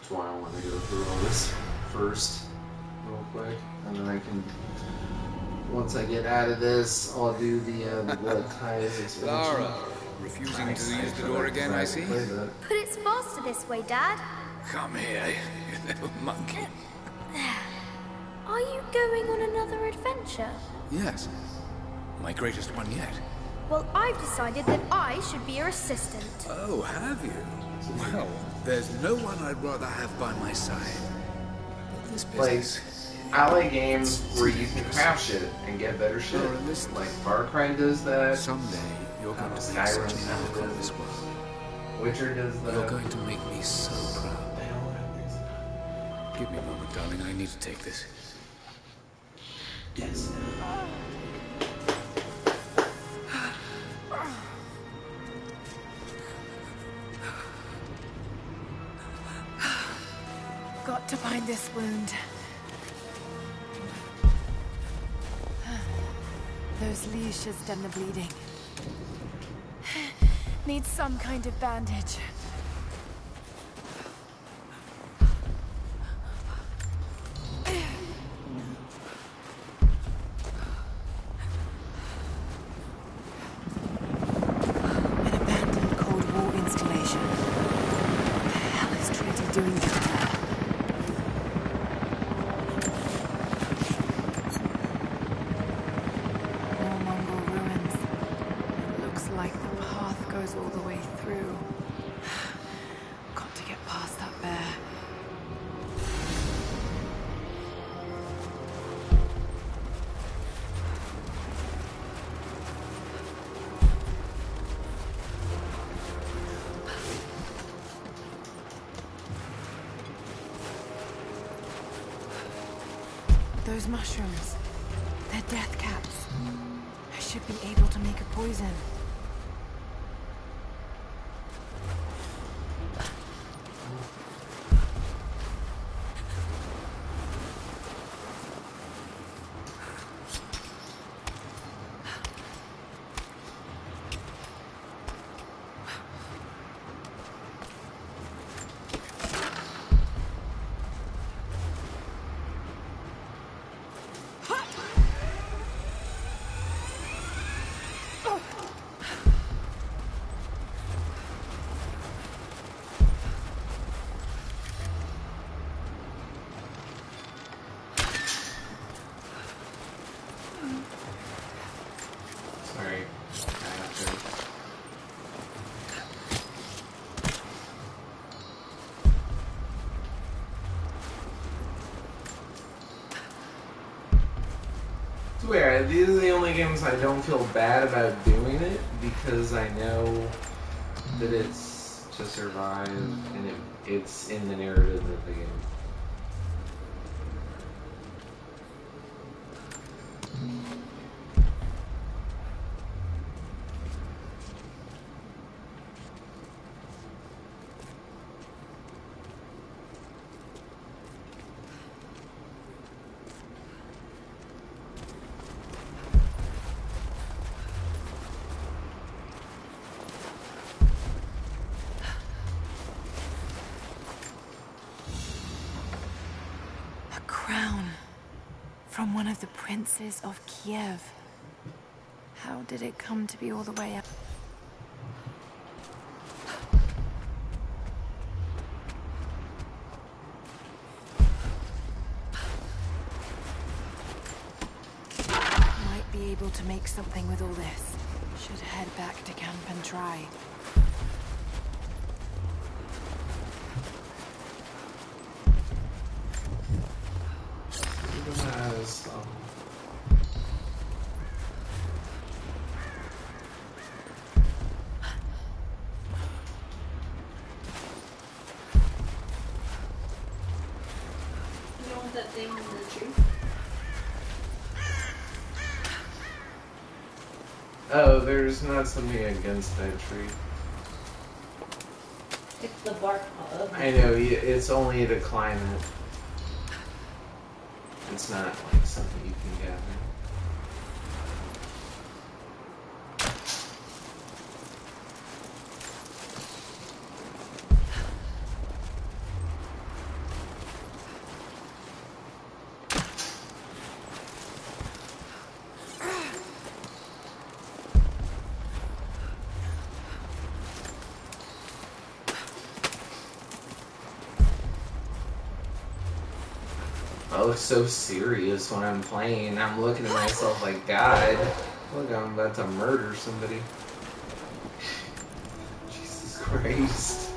That's why I want to go through all this first, real quick, and then I can. Once I get out of this, I'll do the Blood Ties expansion. Lara, refusing to use the door again, I see. But it's faster this way, Dad. Come here, you little monkey. Are you going on another adventure? Yes, my greatest one yet. Well, I've decided that I should be your assistant. Oh, have you? Well, there's no one I'd rather have by my side. But this business... I like games where you can craft shit and get better shit. Like Far Cry does that. Someday, you're going to make Skyrim such a mark on this does. world. Witcher does that. You're going to make me so proud. They don't have these. Give me a moment, darling. I need to take this. Yes. Got to find this wound. Those leashes done the bleeding. Need some kind of bandage. An abandoned Cold War installation. What the hell is Trinity doing down there? More Mongol ruins. goes all the way through. Got to get past that bear. Those mushrooms, they're death caps. I should be able to make a poison. Sorry. It's weird. These are the only games I don't feel bad about doing it because I know that it's to survive and it's in the narrative of the game. From one of the princes of Kiev. How did it come to be all the way up? Might be able to make something with all this. Should head back to camp and try. That thing in the tree? Oh, there's not something against that tree. It's the bark of the I know, it's only to climb it. It's not like something you can gather. I look so serious when I'm playing. I'm looking at myself like, God, look, I'm about to murder somebody. Jesus Christ.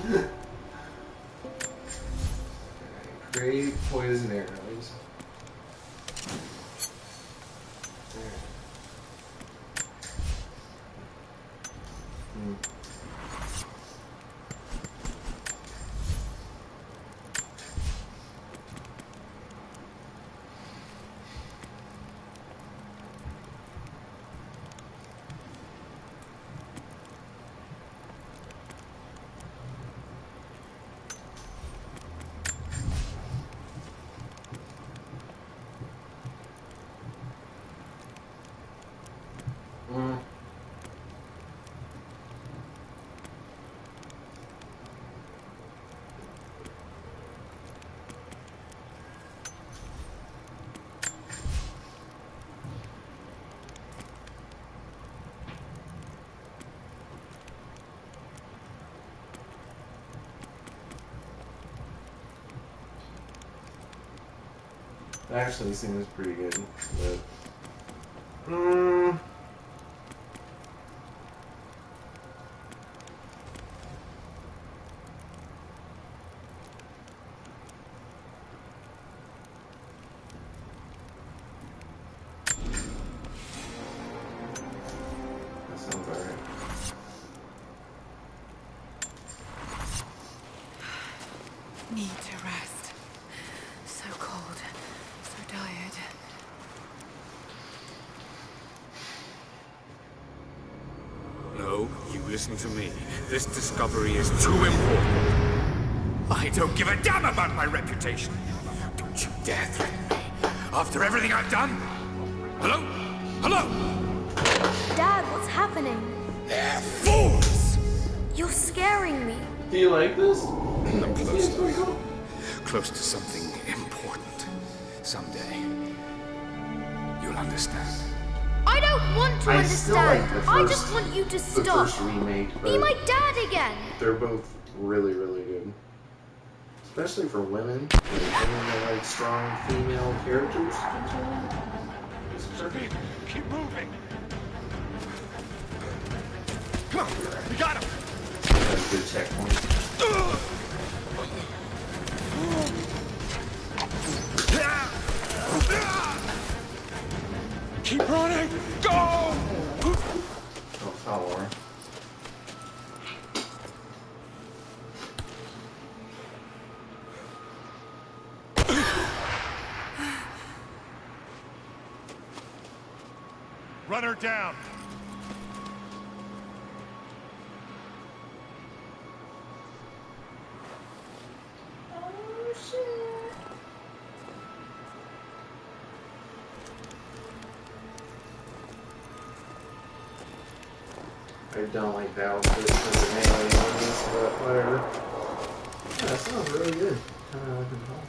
Create poison arrows. That actually seems pretty good, but No, you listen to me. This discovery is too important. I don't give a damn about my reputation. Don't you dare threaten me. After everything I've done? Hello? Hello? Dad, what's happening? They're fools! You're scaring me. Do you like this? I'm close to it. Close to something important. Someday, you'll understand. I don't want to I still like understand. the first, I just want you to the stop. first remake, Be but my dad again. they're both really, really good. Especially for women. Like, women that like strong female characters. Serpent, keep moving. Come on, we got him. That's a good checkpoint. Keep running. Go! Don't follow her. Run her down. Oh shit. I don't like the outfit for the melee enemies, but whatever. Yeah, that sounds really good. Kinda like it all.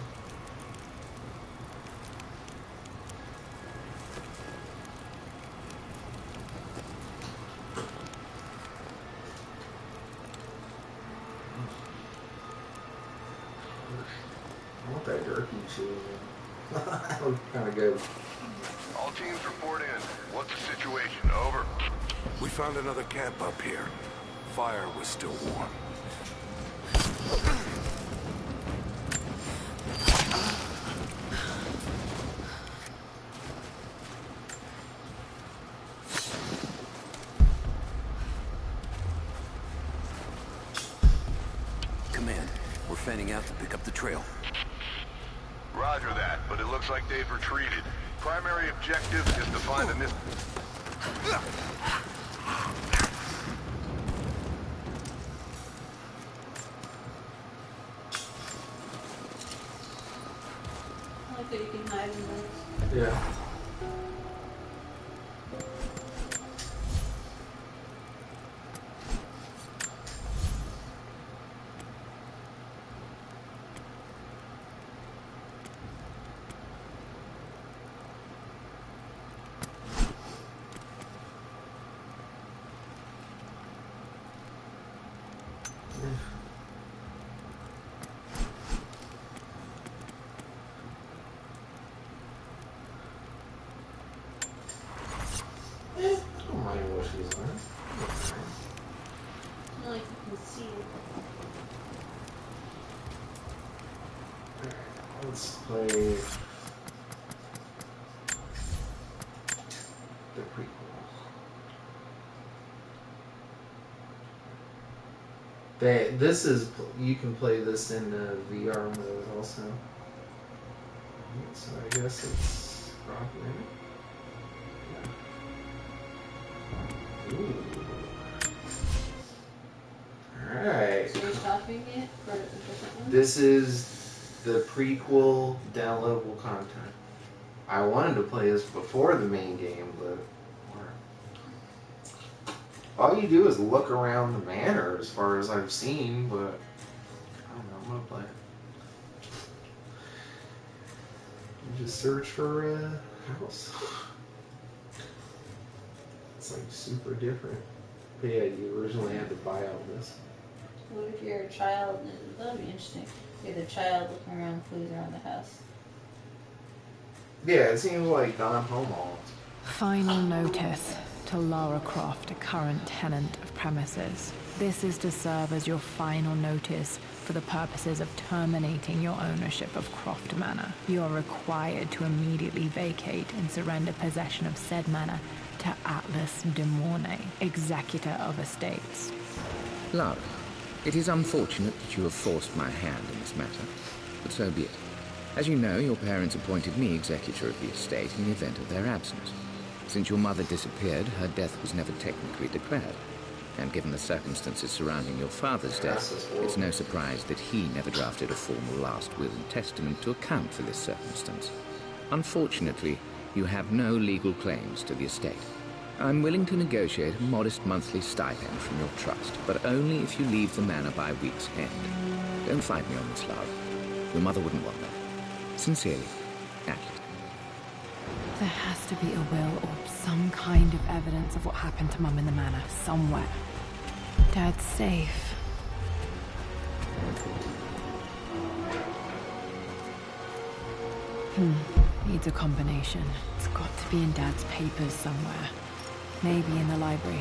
I want that jerky cheese. That looks kinda good. All teams report in. What's the situation? Over. We found another camp up here. Fire was still warm. Command, we're fanning out to pick up the trail. Roger that, but it looks like they've retreated. Primary objective is to find the missing... I like that you can hide in those. Yeah. I don't mind what she's on. I like you can see it. Alright, let's play the prequel. This is, you can play this in VR mode also. So I guess it's probably. Ooh. Alright. So you're stopping it for a different one? This is the prequel downloadable content. I wanted to play this before the main game, but all you do is look around the manor as far as I've seen, but I don't know, I'm gonna play it. You just search for a house. It's like super different. But yeah, you originally had to buy all this. What if you're a child? That would be interesting. You're the child looking around clues around the house. Yeah, it seems like Don Homo. Final notice to Lara Croft, a current tenant of premises. This is to serve as your final notice for the purposes of terminating your ownership of Croft Manor. You are required to immediately vacate and surrender possession of said manor to Atlas de Mornay, executor of estates. Lara, it is unfortunate that you have forced my hand in this matter, but so be it. As you know, your parents appointed me executor of the estate in the event of their absence. Since your mother disappeared, her death was never technically declared. And given the circumstances surrounding your father's death, it's no surprise that he never drafted a formal last will and testament to account for this circumstance. Unfortunately, you have no legal claims to the estate. I'm willing to negotiate a modest monthly stipend from your trust, but only if you leave the manor by week's end. Don't fight me on this, Lara. Your mother wouldn't want that. Sincerely, Atlas. There has to be a will or some kind of evidence of what happened to Mum in the manor somewhere. Dad's safe. Needs a combination. It's got to be in Dad's papers somewhere. Maybe in the library.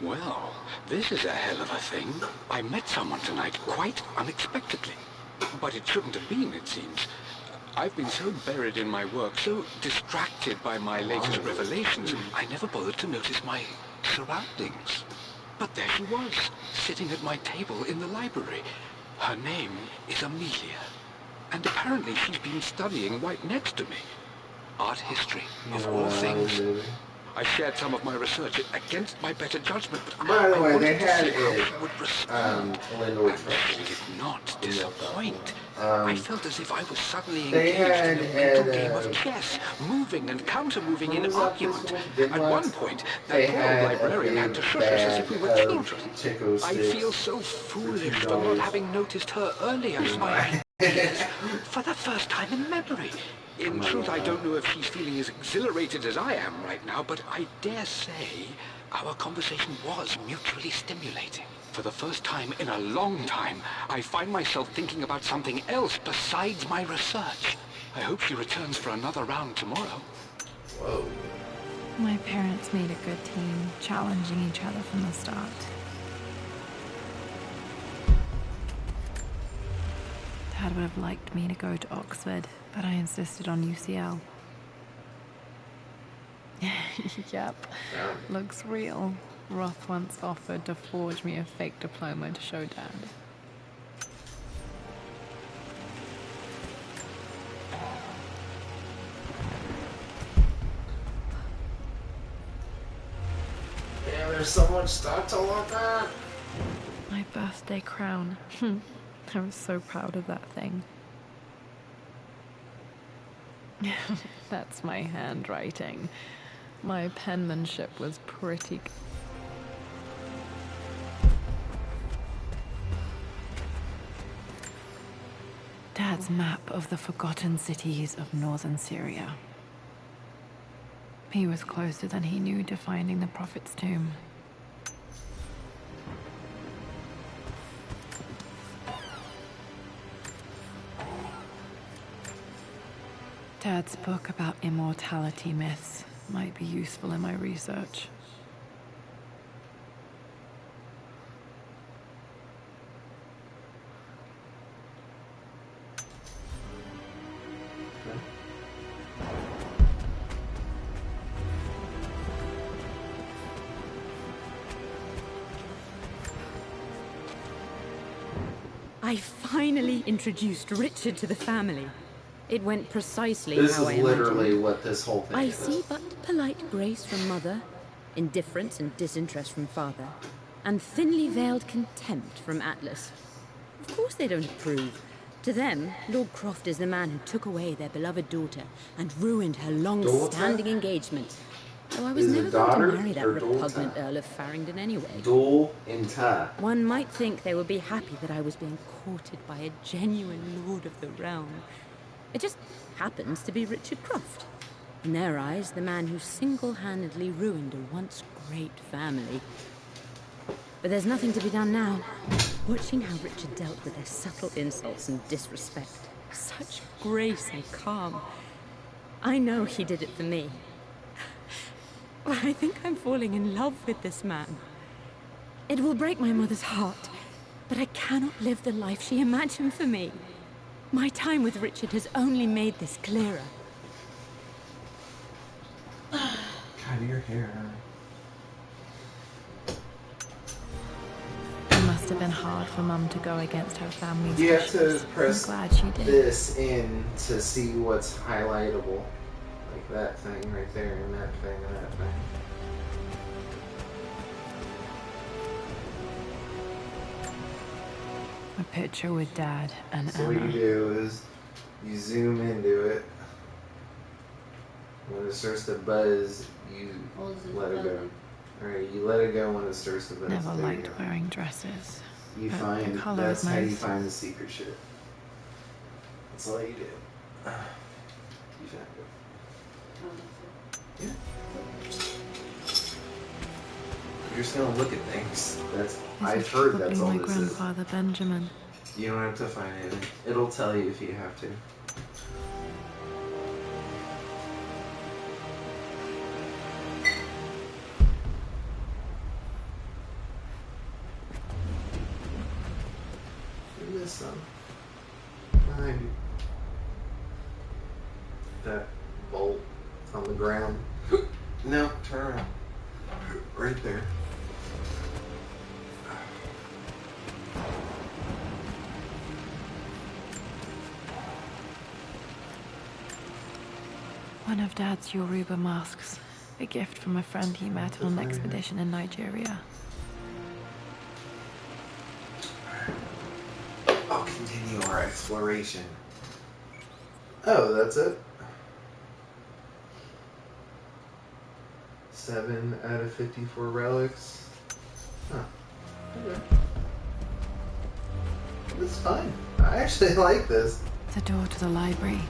Well, this is a hell of a thing. I met someone tonight quite unexpectedly. But it shouldn't have been, it seems. I've been so buried in my work, so distracted by my latest revelations, I never bothered to notice my surroundings. But there she was, sitting at my table in the library. Her name is Amelia. And apparently she's been studying right next to me. Art history, of all things. I shared some of my research against my better judgment, but by the way, they to had see how it. she would respond. And she did not disappoint. I felt as if I was suddenly engaged in a mental game of chess, moving and counter-moving in argument. At one point, that poor old librarian had to shush us as if we were children. I feel so foolish for not having noticed her earlier, my ideas, for the first time in memory. In truth, I don't know if she's feeling as exhilarated as I am right now, but I dare say our conversation was mutually stimulating. For the first time in a long time, I find myself thinking about something else besides my research. I hope she returns for another round tomorrow. Whoa. My parents made a good team, challenging each other from the start. Dad would have liked me to go to Oxford, but I insisted on UCL. Yep, looks real. Roth once offered to forge me a fake diploma to show Dad. Damn, there's so much stuff to look at. My birthday crown. I was so proud of that thing. That's my handwriting. My penmanship was pretty good. Dad's map of the forgotten cities of northern Syria. He was closer than he knew to finding the Prophet's tomb. Dad's book about immortality myths might be useful in my research. I finally introduced Richard to the family. It went precisely this how I is literally imagined. what this whole thing I is. see but polite grace from mother, indifference and disinterest from father, and thinly veiled contempt from Atlas. Of course they don't approve. To them, Lord Croft is the man who took away their beloved daughter and ruined her long-standing engagement. Though I was never going to marry that repugnant Earl of Farringdon anyway. One might think they would be happy that I was being courted by a genuine lord of the realm. It just happens to be Richard Croft. In their eyes, the man who single-handedly ruined a once great family. But there's nothing to be done now. Watching how Richard dealt with their subtle insults and disrespect. Such grace and calm. I know he did it for me. I think I'm falling in love with this man. It will break my mother's heart, but I cannot live the life she imagined for me. My time with Richard has only made this clearer. God, your hair. It must have been hard for Mum to go against her family's You have to wishes. press I'm glad she did. this in to see what's highlightable. Like, like that thing right there, and that thing, and that thing. A picture with Dad and So Anna. what you do is you zoom into it. When it starts to buzz, you let it go. Alright, you let it go when it starts to buzz. Never There liked you go. wearing dresses. You but find the color that's is how you nice. find the secret shit. That's all you do. You found it. Yeah. You're just gonna look at things. That's I've heard that's all my this grandfather Benjamin. is. You don't have to find anything. It'll tell you if you have to. You missed some. Behind you. That bolt on the ground. No, turn around. Right there. One of Dad's Yoruba masks. A gift from a friend he met on an expedition in Nigeria. I'll continue our exploration. Oh, that's it? 7 out of 54 relics. Huh. Okay. It's fun. I actually like this. The door to the library.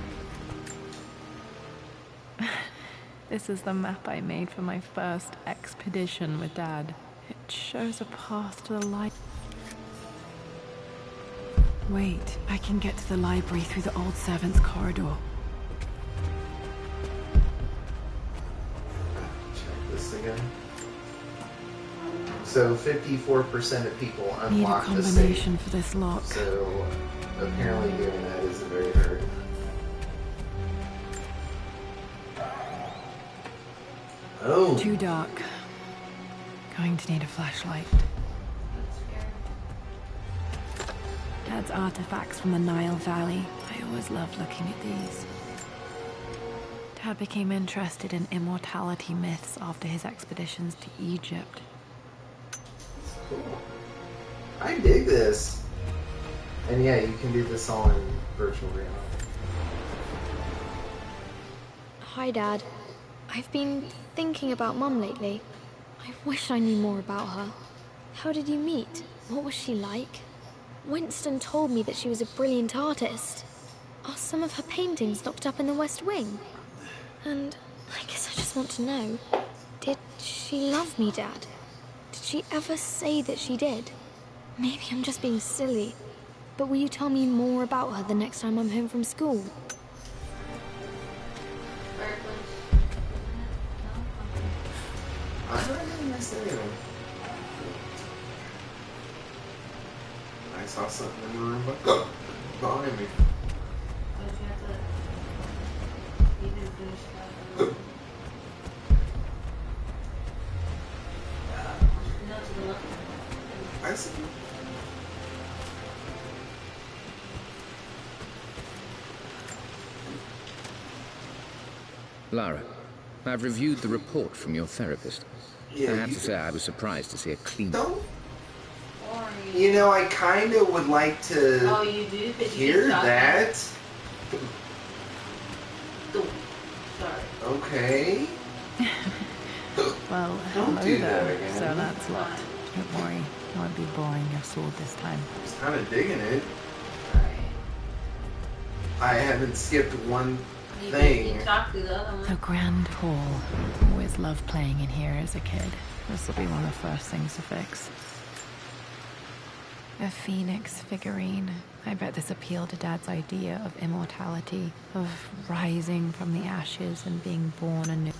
This is the map I made for my first expedition with Dad. It shows a path to the library. Wait, I can get to the library through the old servants' corridor. Check this again. So 54% of people Need a unlock the safe. combination for this lock. So apparently doing that isn't very hard. Oh. Too dark. Going to need a flashlight. Dad's artifacts from the Nile Valley. I always loved looking at these. Dad became interested in immortality myths after his expeditions to Egypt. Cool. I dig this. And yeah, you can do this all in virtual reality. Hi, Dad. I've been thinking about Mum lately. I wish I knew more about her. How did you meet? What was she like? Winston told me that she was a brilliant artist. Are some of her paintings locked up in the West Wing? And I guess I just want to know, did she love me, Dad? Did she ever say that she did? Maybe I'm just being silly, but will you tell me more about her the next time I'm home from school? I don't miss anything. I saw something in the room behind me. I see. Lara, I've reviewed the report from your therapist. Yeah, I have to say I was surprised to see a clean... You know, I kind of would like to you do? hear that. Sorry. Okay. Well, Don't hello do there, that again. Sir Lancelot. Don't worry, I won't be boring your sword this time. I was kind of digging it. I haven't skipped one thing. The Grand Hall. Always loved playing in here as a kid. This will be one of the first things to fix. A phoenix figurine. I bet this appealed to Dad's idea of immortality, of rising from the ashes and being born anew.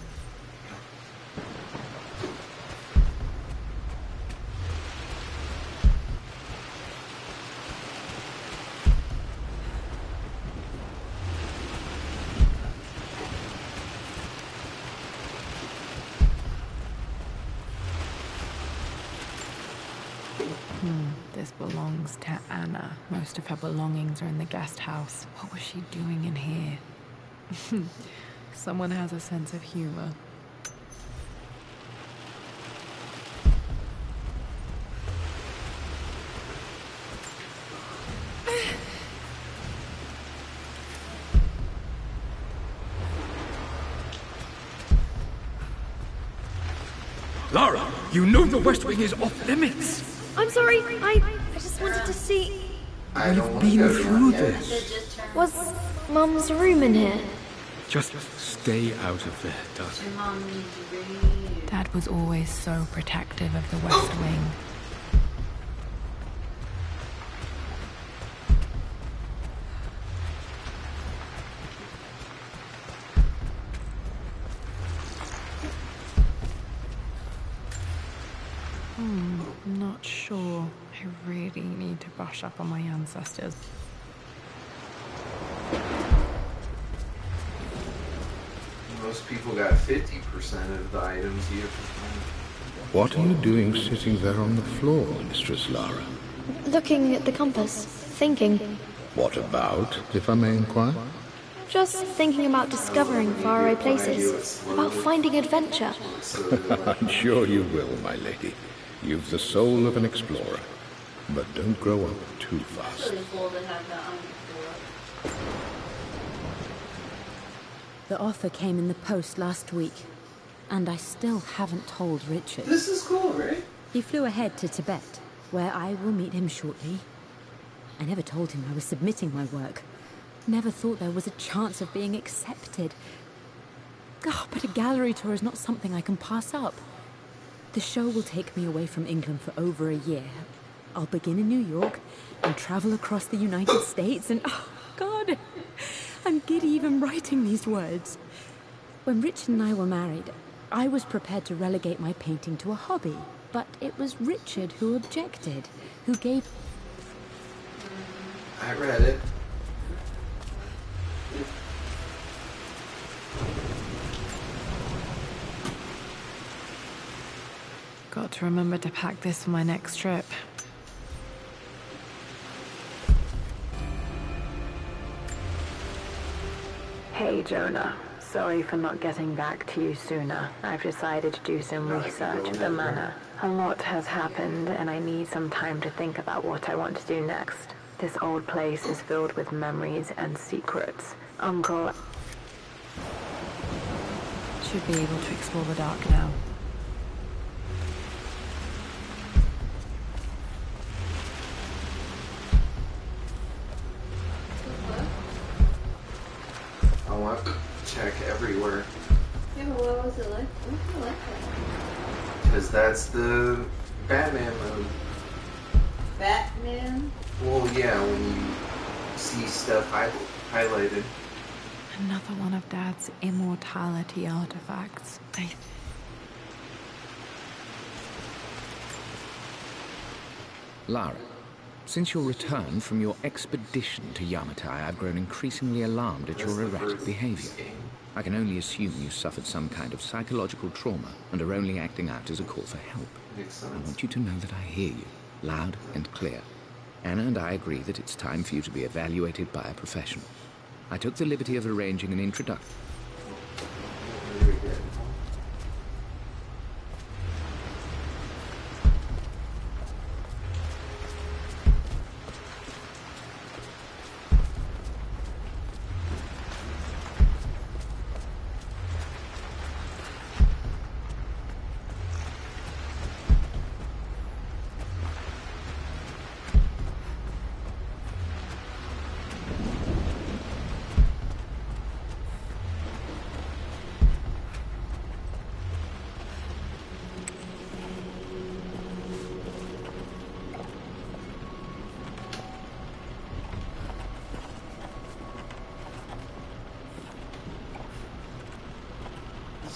This belongs to Anna. Most of her belongings are in the guest house. What was she doing in here? Someone has a sense of humor. Lara, you know the West Wing is off limits. I'm sorry, I just wanted to see... We've been through this. Was Mum's room in here? Just stay out of there, darling. Dad was always so protective of the West Wing. Not sure. I really need to brush up on my ancestors. Most people got 50% of the items you have to find. What are you doing sitting there on the floor, Mistress Lara? Looking at the compass, thinking. What about, if I may inquire? Just thinking about discovering faraway places, about finding adventure. I'm sure you will, my lady. You've the soul of an explorer. But don't grow up too fast. The offer came in the post last week, and I still haven't told Richard. This is cool, right? He flew ahead to Tibet, where I will meet him shortly. I never told him I was submitting my work. Never thought there was a chance of being accepted. Oh, but a gallery tour is not something I can pass up. The show will take me away from England for over a year. I'll begin in New York and travel across the United States and... oh, God! I'm giddy even writing these words. When Richard and I were married, I was prepared to relegate my painting to a hobby. But it was Richard who objected, who gave... I read it. Got to remember to pack this for my next trip. Hey, Jonah. Sorry for not getting back to you sooner. I've decided to do some research at the manor. A lot has happened, and I need some time to think about what I want to do next. This old place is filled with memories and secrets. Uncle should be able to explore the dark now. I want to check everywhere. Yeah, but what was it like? What was it like that? Because that's the Batman mode. Batman? Well, yeah, when you see stuff highlighted. Another one of Dad's immortality artifacts. Lara, since your return from your expedition to Yamatai, I've grown increasingly alarmed at your erratic behavior. I can only assume you suffered some kind of psychological trauma and are only acting out as a call for help. I want you to know that I hear you, loud and clear. Anna and I agree that it's time for you to be evaluated by a professional. I took the liberty of arranging an introduction.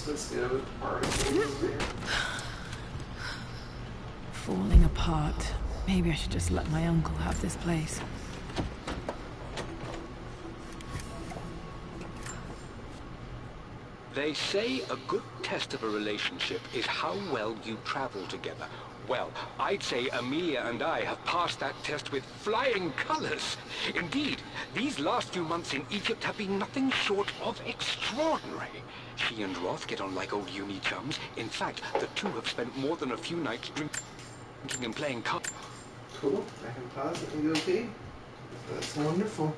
Let's go with particles. Falling apart. Maybe I should just let my uncle have this place. They say a good test of a relationship is how well you travel together. Well, I'd say Amelia and I have passed that test with flying colors. Indeed, these last few months in Egypt have been nothing short of extraordinary. She and Roth get on like old uni chums. In fact, the two have spent more than a few nights drinking and playing cards. Cool. I can pause it and go pee. That's wonderful.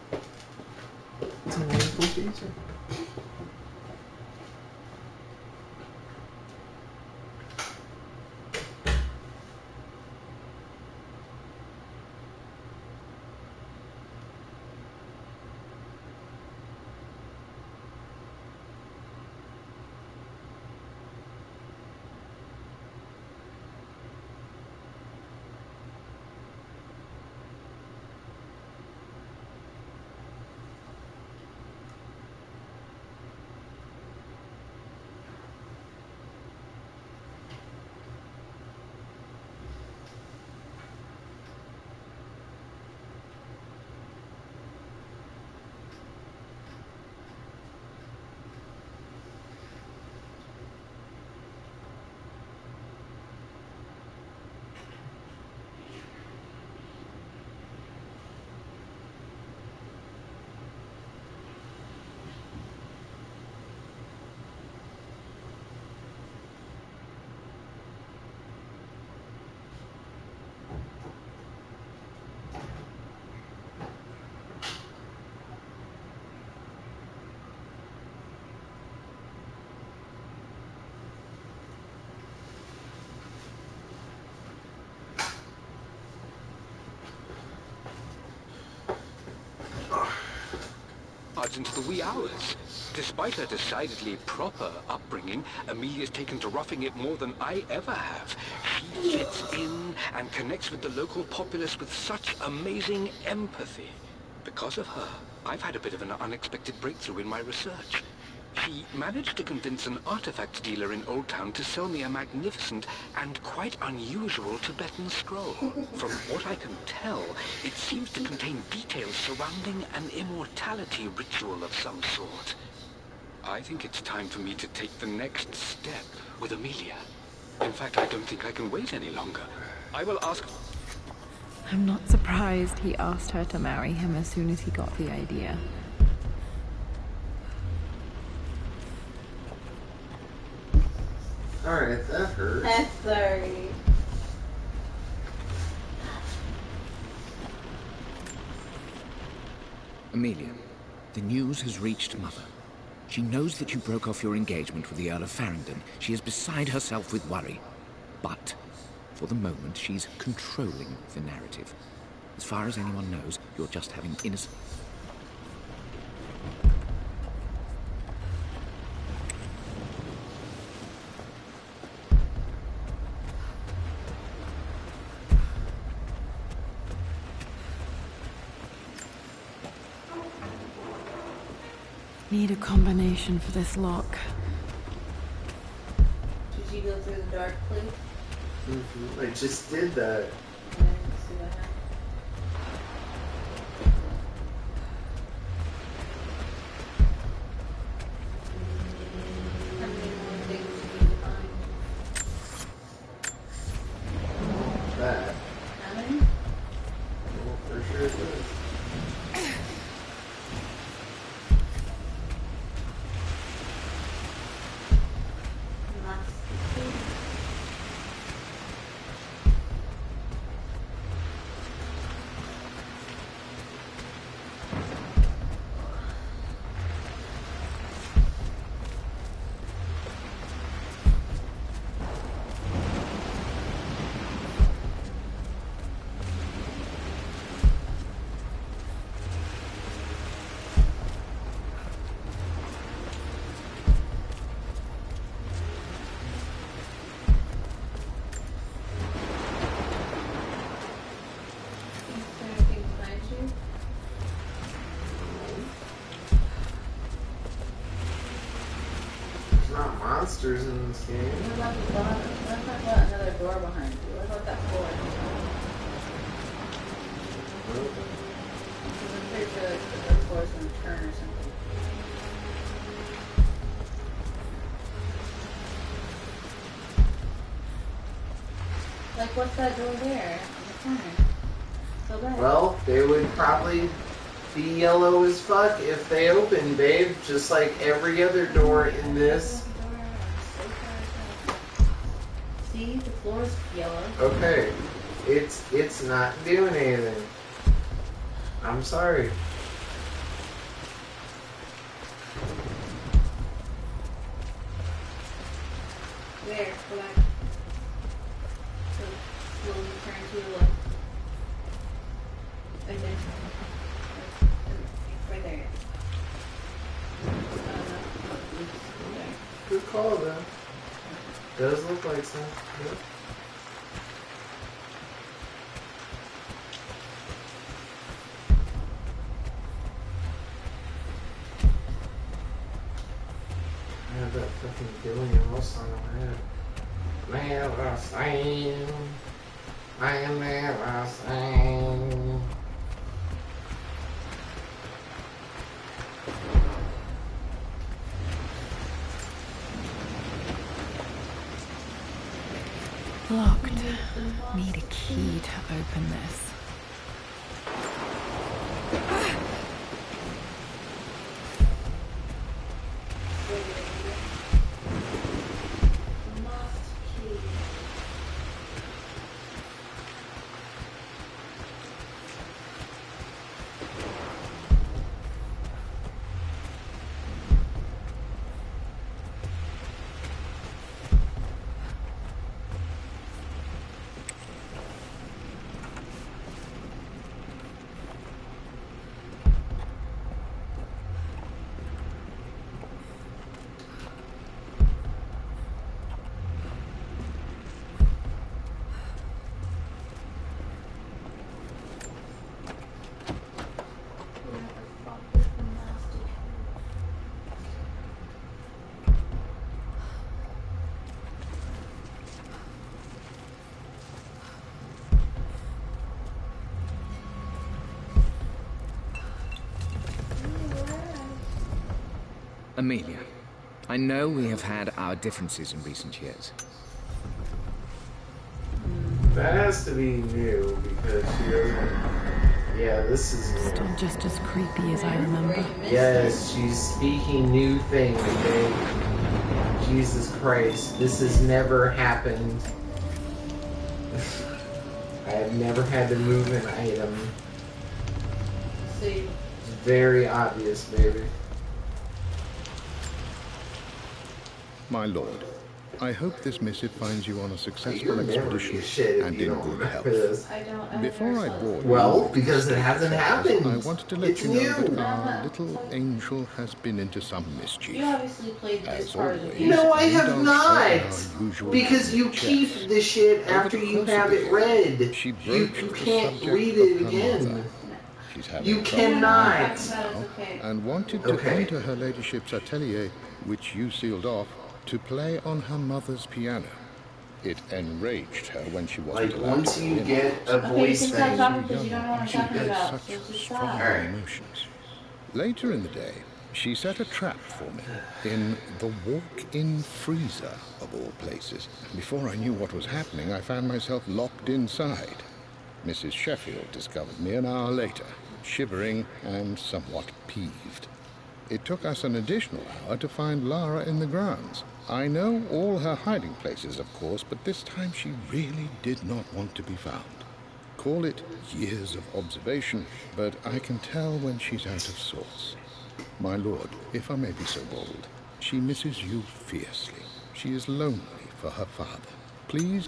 It's a wonderful feature. Into the wee hours. Despite her decidedly proper upbringing, Amelia's taken to roughing it more than I ever have. She fits in and connects with the local populace with such amazing empathy. Because of her, I've had a bit of an unexpected breakthrough in my research. She managed to convince an artifact dealer in Old Town to sell me a magnificent and quite unusual Tibetan scroll. From what I can tell, it seems to contain details surrounding an immortality ritual of some sort. I think it's time for me to take the next step with Amelia. In fact, I don't think I can wait any longer. I will ask... I'm not surprised he asked her to marry him as soon as he got the idea. Alright, that hurt. I'm sorry. Amelia, the news has reached Mother. She knows that you broke off your engagement with the Earl of Farringdon. She is beside herself with worry. But, for the moment, she's controlling the narrative. As far as anyone knows, you're just having innocent... Need a combination for this lock. Did you go through the dark place? Mm-hmm. I just did that. I didn't see what happened. How many more things do you find? That. How many? Well, for sure it is. Monsters in this game. What about the bottom? What about another door behind you? What about that door? Because I'm pretty sure like the door is going to turn or something. Like, what's that door there in the corner? So bad. Well, they would probably be yellow as fuck if they opened, babe. Just like every other door in this. See, the floor is yellow. Okay, it's not doing anything. I'm sorry. Where? Go back. So slowly turn to your left. Right there. Right there. Good call, though. Does look like some. Yep. I have that fucking Billy Ross song in my head. Never same. I am never same. Locked. Need a key to open this. Amelia, I know we have had our differences in recent years. That has to be new because she doesn't. Yeah, this is new. Still just as creepy as I remember. Yes, she's speaking new things, okay? Jesus Christ, this has never happened. I have never had to move an item. See. It's very obvious, baby. My lord, I hope this missive finds you on a successful You're never expedition gonna shit and if you in don't good remember health. this. Before I board you Well, with because the it hasn't affairs, happened. I wanted to let It's you know that new. our little angel has been into some mischief. You obviously played this As part of the always, game. No, I we have don't not. open our usual Because you checks. keep the shit Over after the you course of have the it game, read. she You broached the can't subject read of it her again. mother. She's having You trouble cannot. with that now, and wanted to Okay. enter her ladyship's atelier, which you sealed off, to play on her mother's piano. It enraged her when she wasn't Like, allowed once to you go in. get a Okay, you voice can stop thing, talking because you don't know what I'm She talking has about. such So just strong stop. emotions. Later in the day, she set a trap for me in the walk-in freezer, of all places. Before I knew what was happening, I found myself locked inside. Mrs. Sheffield discovered me an hour later, shivering and somewhat peeved. It took us an additional hour to find Lara in the grounds. I know all her hiding places, of course, but this time she really did not want to be found. Call it years of observation, but I can tell when she's out of sorts. My lord, if I may be so bold, she misses you fiercely. She is lonely for her father. Please.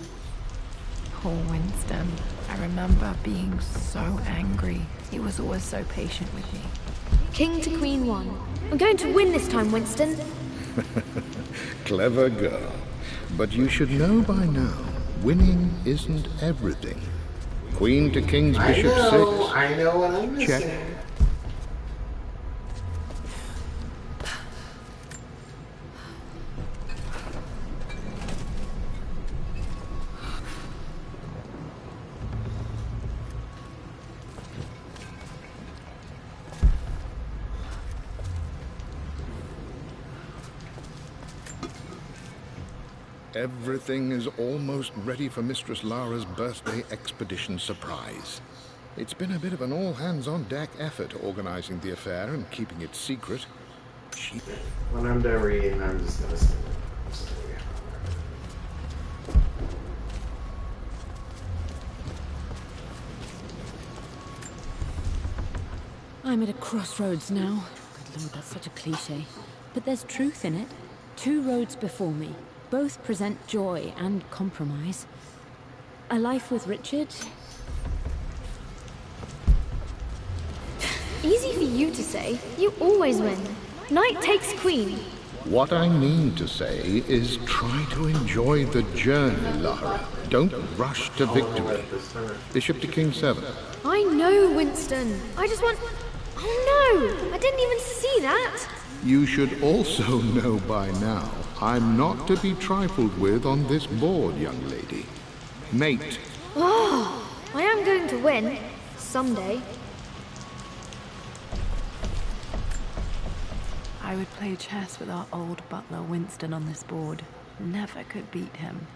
Poor Winston. I remember being so angry. He was always so patient with me. King to Queen 1. I'm going to win this time, Winston. Clever girl. But you should know by now, winning isn't everything. Queen to King's Bishop 6. I know what I'm missing. Check. Everything is almost ready for Mistress Lara's birthday expedition surprise. It's been a bit of an all-hands-on-deck effort organizing the affair and keeping it secret. When I'm done reading, I'm just gonna send it. I'm at a crossroads now. Good Lord, that's such a cliche. But there's truth in it. 2 roads before me. Both present joy and compromise. A life with Richard. Easy for you to say. You always win. Knight takes queen. What I mean to say is try to enjoy the journey, Lara. Don't rush to victory. Bishop to King 7. I know, Winston. I just want... Oh no! I didn't even see that! You should also know by now, I'm not to be trifled with on this board, young lady. Mate. Oh, I am going to win. Someday. I would play chess with our old butler Winston on this board. Never could beat him.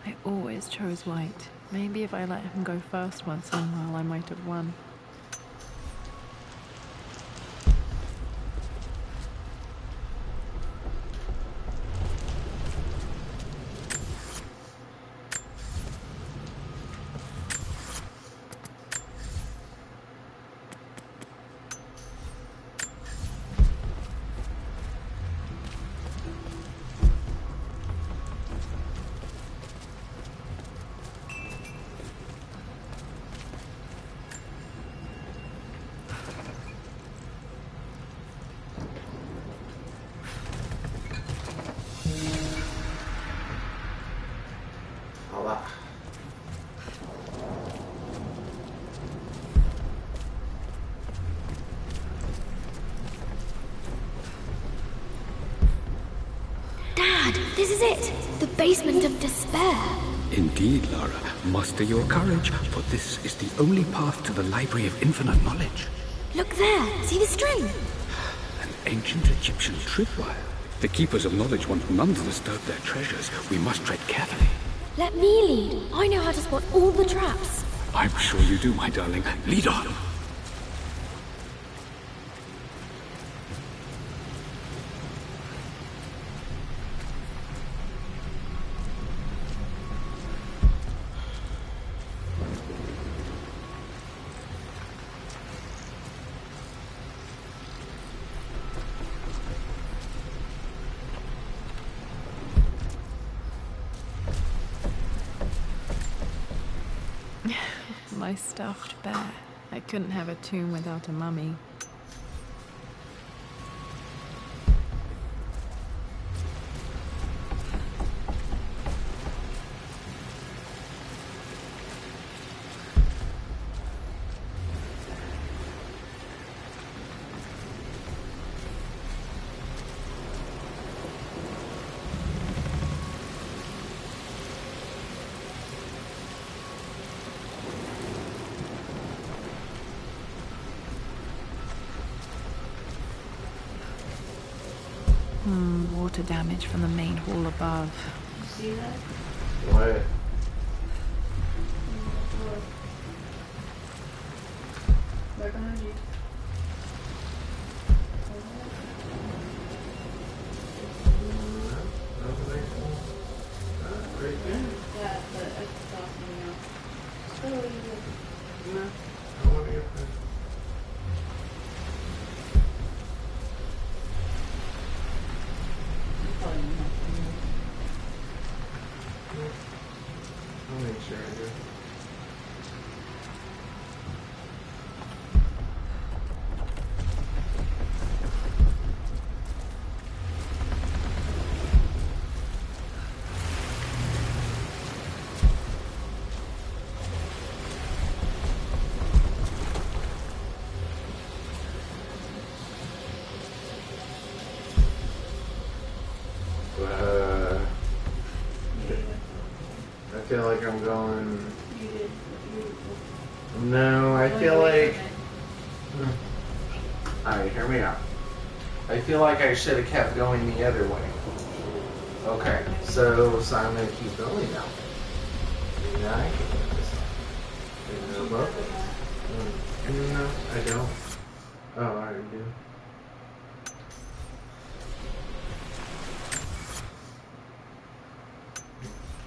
I always chose white. Maybe if I let him go first once in a while, I might have won. Dad, this is it! The basement of despair. Indeed, Lara. Muster your courage, for this is the only path to the Library of Infinite Knowledge. Look there! See the string? An ancient Egyptian tripwire. The Keepers of Knowledge want none to disturb their treasures. We must tread carefully. Let me lead. I know how to spot all the traps. I'm sure you do, my darling. Lead on. My stuffed bear. I couldn't have a tomb without a mummy. Water damage from the main hall above. See that? What? Back behind you. Yeah, but I saw something else. Oh, yeah. No. I'll make sure I do. I feel like I'm going... No, I feel like... Alright, hear me out. I feel like I should have kept going the other way. Okay, so I'm gonna keep going now. Maybe I can get this. No, I don't. Oh, I already do.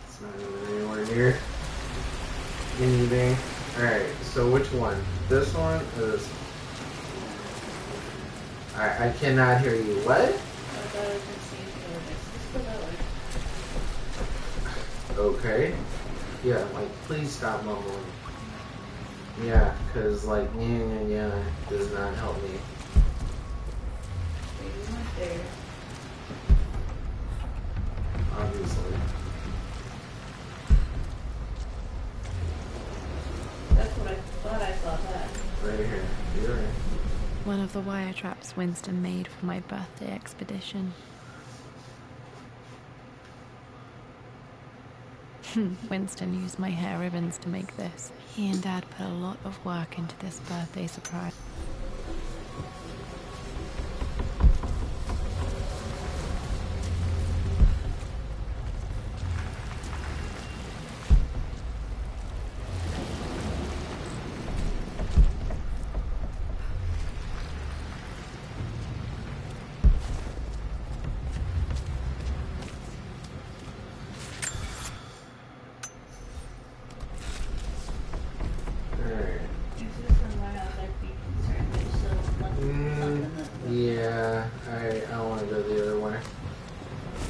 It's not even anywhere near anything. Alright, so which one? This one or this one? I cannot hear you. What? Okay. Yeah, like, please stop mumbling. Yeah, because, like, yeah, does not help me. Obviously. That's what I thought I saw that. Right here. You're right. One of the wire traps Winston made for my birthday expedition. Winston used my hair ribbons to make this. He and Dad put a lot of work into this birthday surprise. Yeah, I want to go the other way.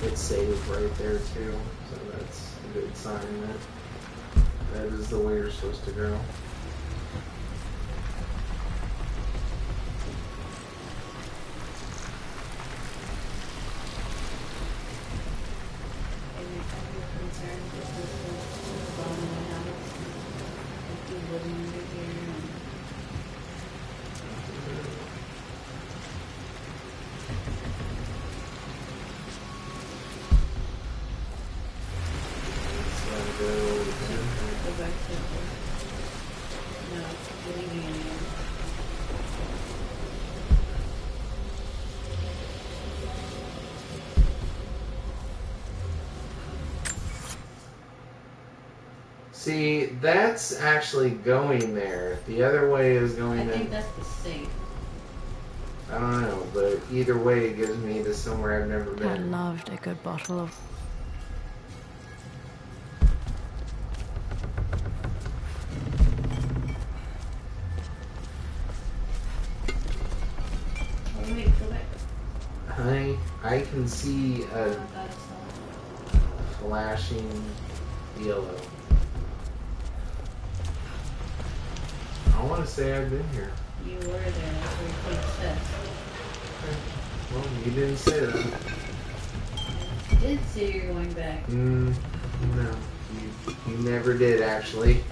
It's saved right there too, so that's a good sign that is the way you're supposed to go. See, that's actually going there. The other way is going in. I think that's the safe. I don't know, but either way it gives me to somewhere I've never been. I loved a good bottle of... Wait, go back. Honey, I can see a flashing yellow. I want to say I've been here. You were there, that's where you put steps. Okay. Well, you didn't say that. You did say you're going back. No. You never did, actually.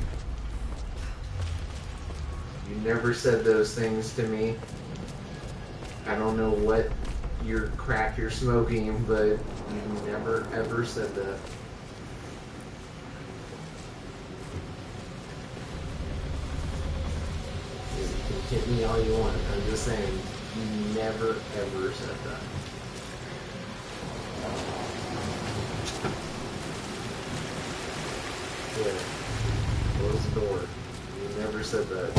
You never said those things to me. I don't know what your crack you're smoking, but you never ever said that. You can hit me all you want. I'm just saying, you never ever said that. Yeah. Close the door. You never said that.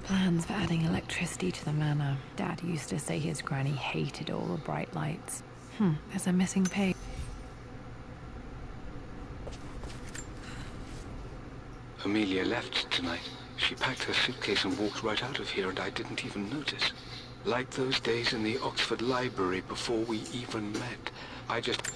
Plans for adding electricity to the manor. Dad used to say his granny hated all the bright lights. There's a missing page. Amelia left tonight. She packed her suitcase and walked right out of here, and I didn't even notice. Like those days in the Oxford Library before we even met. I just...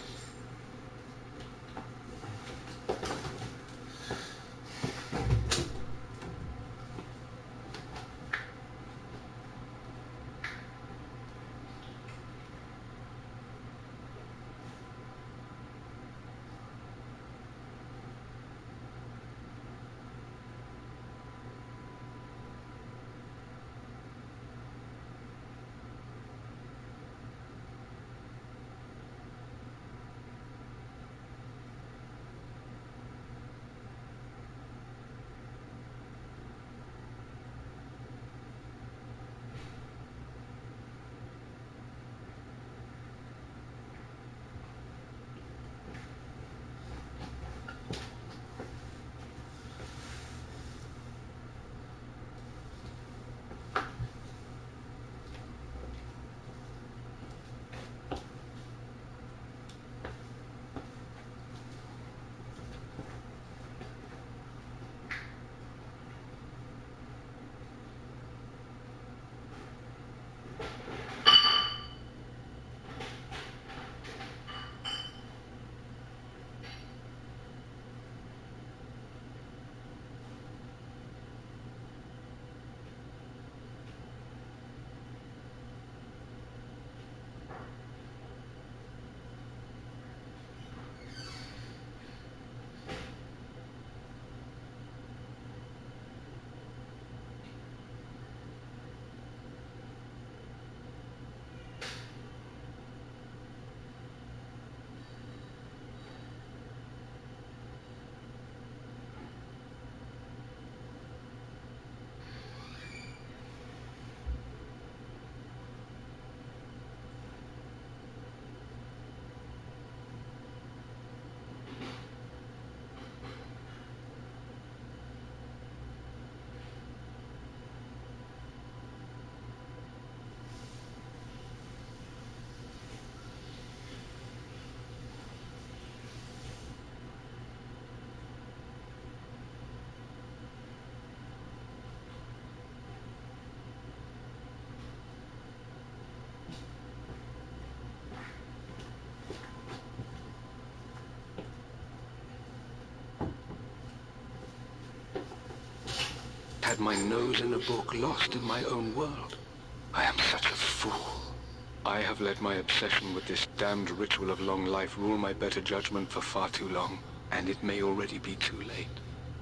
had my nose in a book, lost in my own world. I am such a fool. I have let my obsession with this damned ritual of long life rule my better judgment for far too long, and it may already be too late.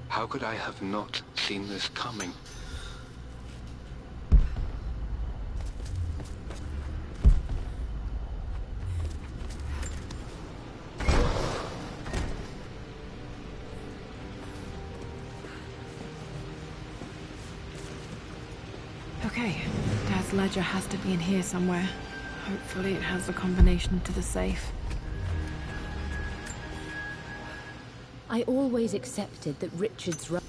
How could I have not seen this coming? Okay, Dad's ledger has to be in here somewhere. Hopefully it has the combination to the safe. I always accepted that Richard's right.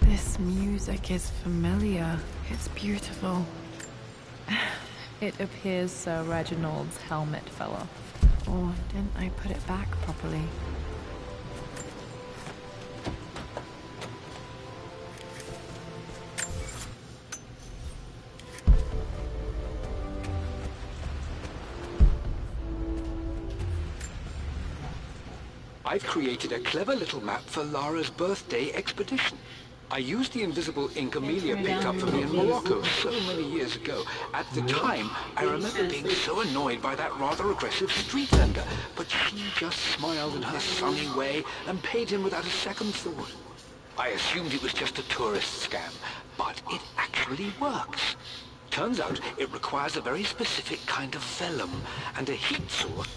This music is familiar. It's beautiful. It appears Sir Reginald's helmet fell off. Or didn't I put it back properly? I've created a clever little map for Lara's birthday expedition. I used the invisible ink Amelia picked up for me in Morocco so many years ago. At the time, I remember being so annoyed by that rather aggressive street vendor, but she just smiled in her sunny way and paid him without a second thought. I assumed it was just a tourist scam, but it actually works. Turns out it requires a very specific kind of vellum and a heat source.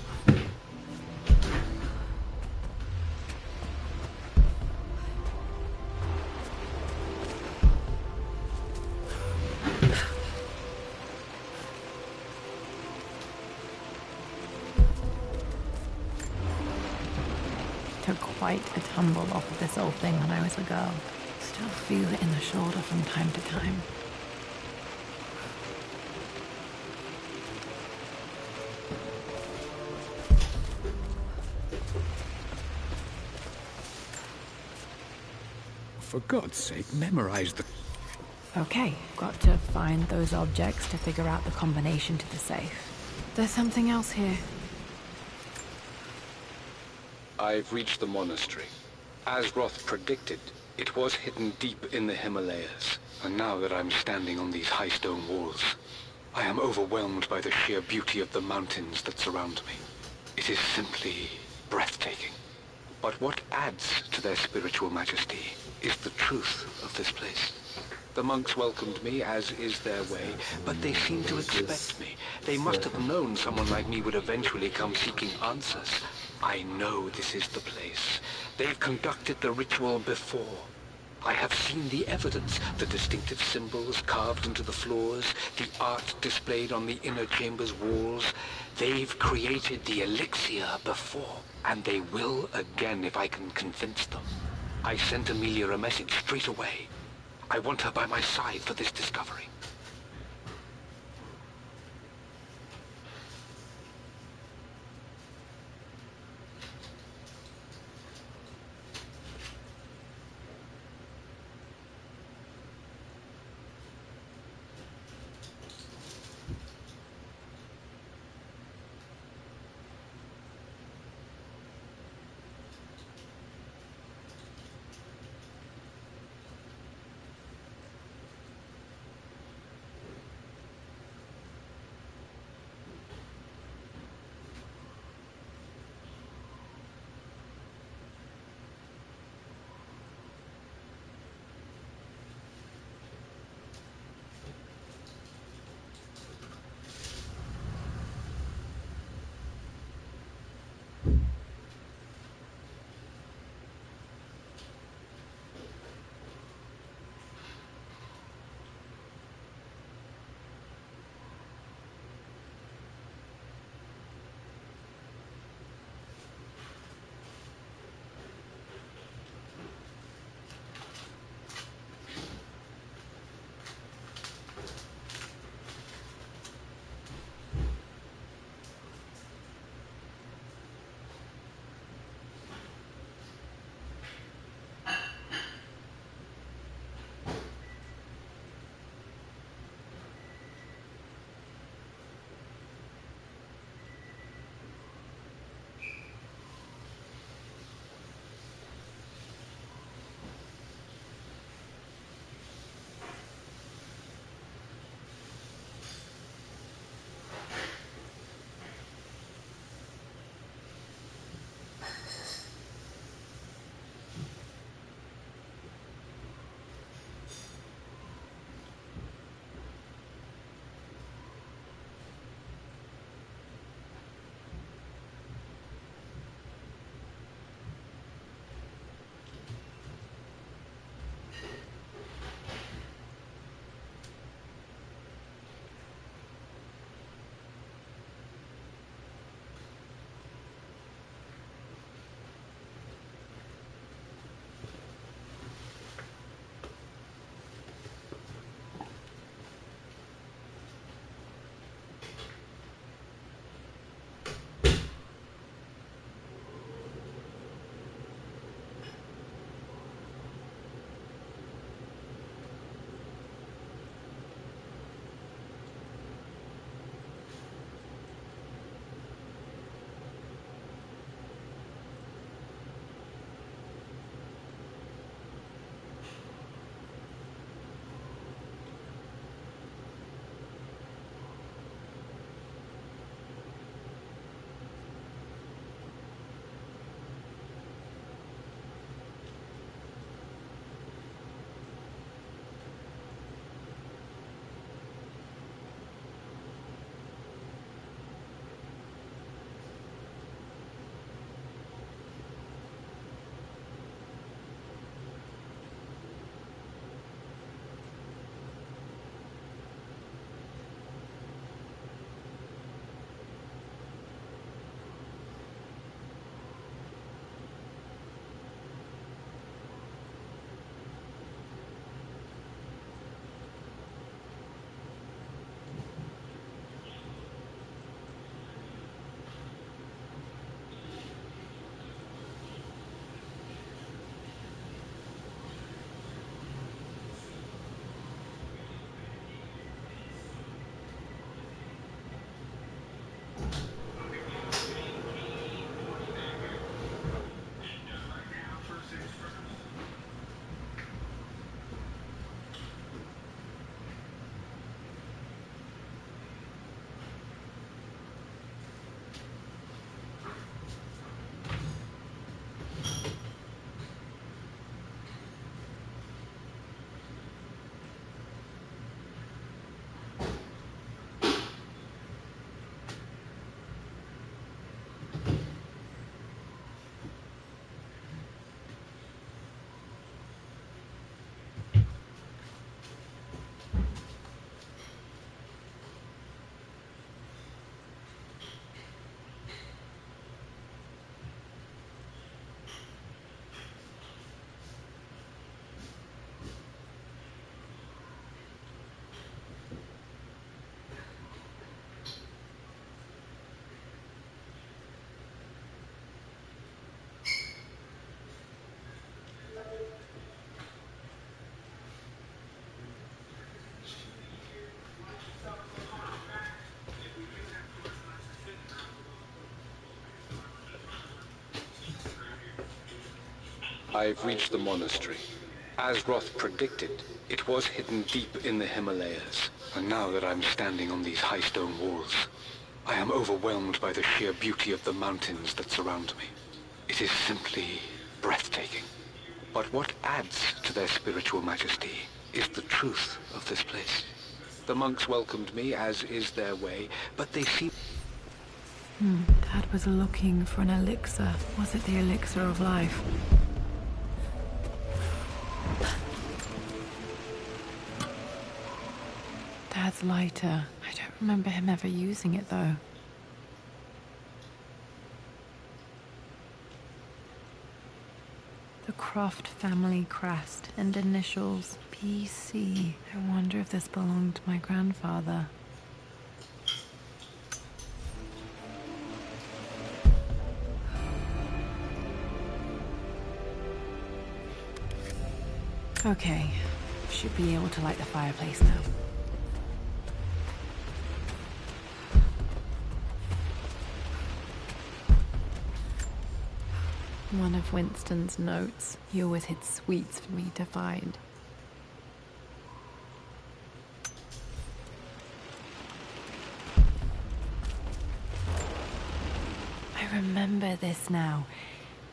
took quite a tumble off of this old thing when I was a girl. Still feel it in the shoulder from time to time. For God's sake, memorize the... Okay, got to find those objects to figure out the combination to the safe. There's something else here. I've reached the monastery. As Roth predicted, it was hidden deep in the Himalayas. And now that I'm standing on these high stone walls, I am overwhelmed by the sheer beauty of the mountains that surround me. It is simply breathtaking. But what adds to their spiritual majesty is the truth of this place. The monks welcomed me, as is their way, but they seemed to expect me. They must have known someone like me would eventually come seeking answers. I know this is the place. They've conducted the ritual before. I have seen the evidence, the distinctive symbols carved into the floors, the art displayed on the inner chamber's walls. They've created the elixir before, and they will again if I can convince them. I sent Amelia a message straight away. I want her by my side for this discovery. I've reached the monastery. As Roth predicted, it was hidden deep in the Himalayas. And now that I'm standing on these high stone walls, I am overwhelmed by the sheer beauty of the mountains that surround me. It is simply breathtaking. But what adds to their spiritual majesty is the truth of this place. The monks welcomed me, as is their way, but they seem... Dad was looking for an elixir. Was it the elixir of life? Dad's lighter. I don't remember him ever using it, though. The Croft family crest and initials PC. I wonder if this belonged to my grandfather. Okay, should be able to light the fireplace now. One of Winston's notes. He always hid sweets for me to find. I remember this now.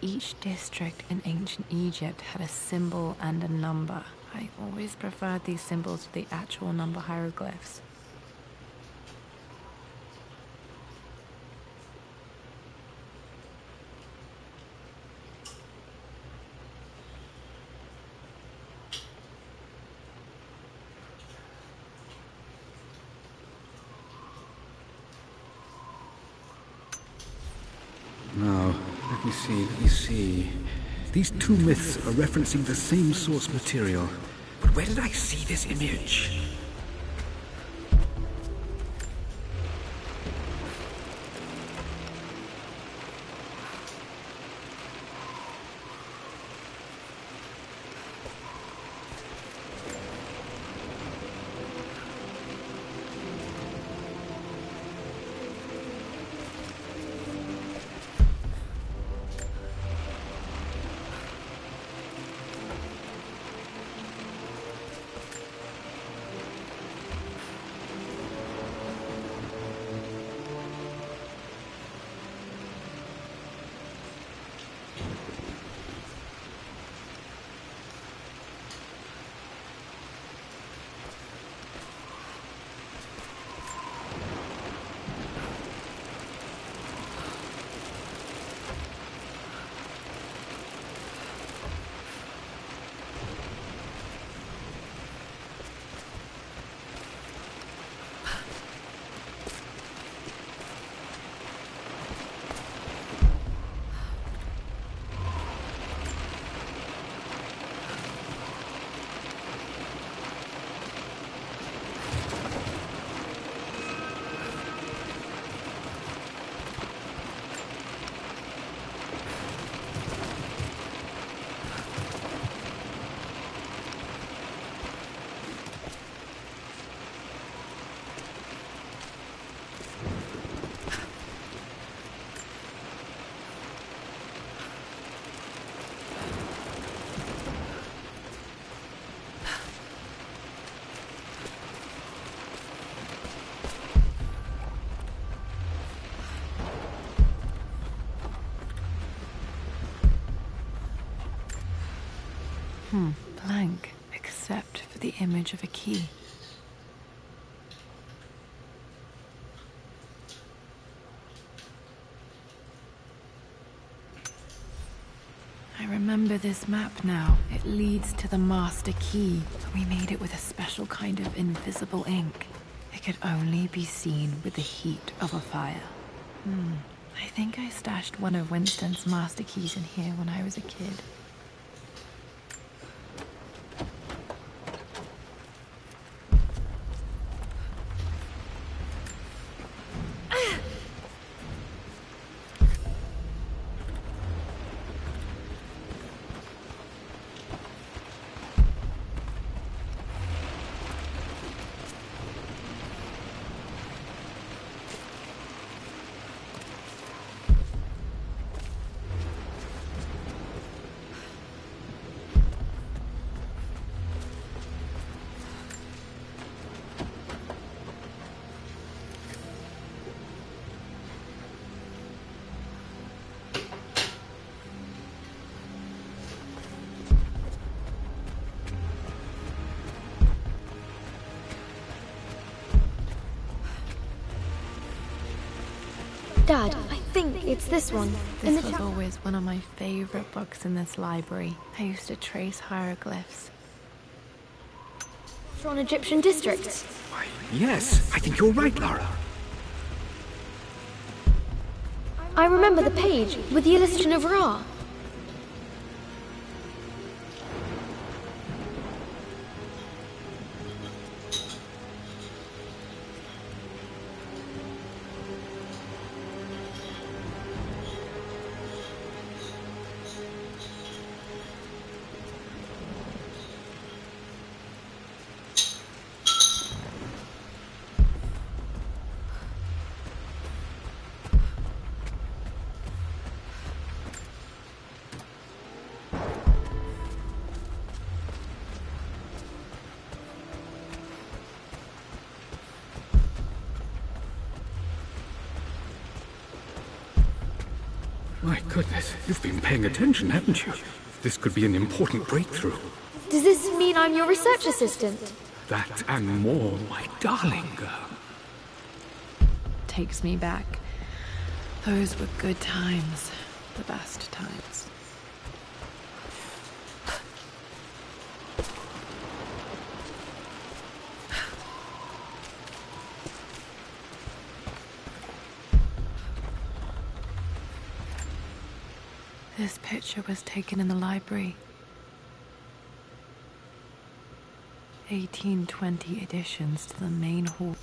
Each district in ancient Egypt had a symbol and a number. I always preferred these symbols to the actual number hieroglyphs. Now, let me see. These two myths are referencing the same source material. But where did I see this image? Blank, except for the image of a key. I remember this map now. It leads to the master key. We made it with a special kind of invisible ink. It could only be seen with the heat of a fire. I think I stashed one of Winston's master keys in here when I was a kid. think it's this one. This was always one of my favorite books in this library. I used to trace hieroglyphs. On Egyptian districts. Why, yes, I think you're right, Lara. I remember the page with the illustration of Ra. My goodness, you've been paying attention, haven't you? This could be an important breakthrough. Does this mean I'm your research assistant? That and more, my darling girl. Takes me back. Those were good times. The best times. This picture was taken in the library. 1820 additions to the main hall.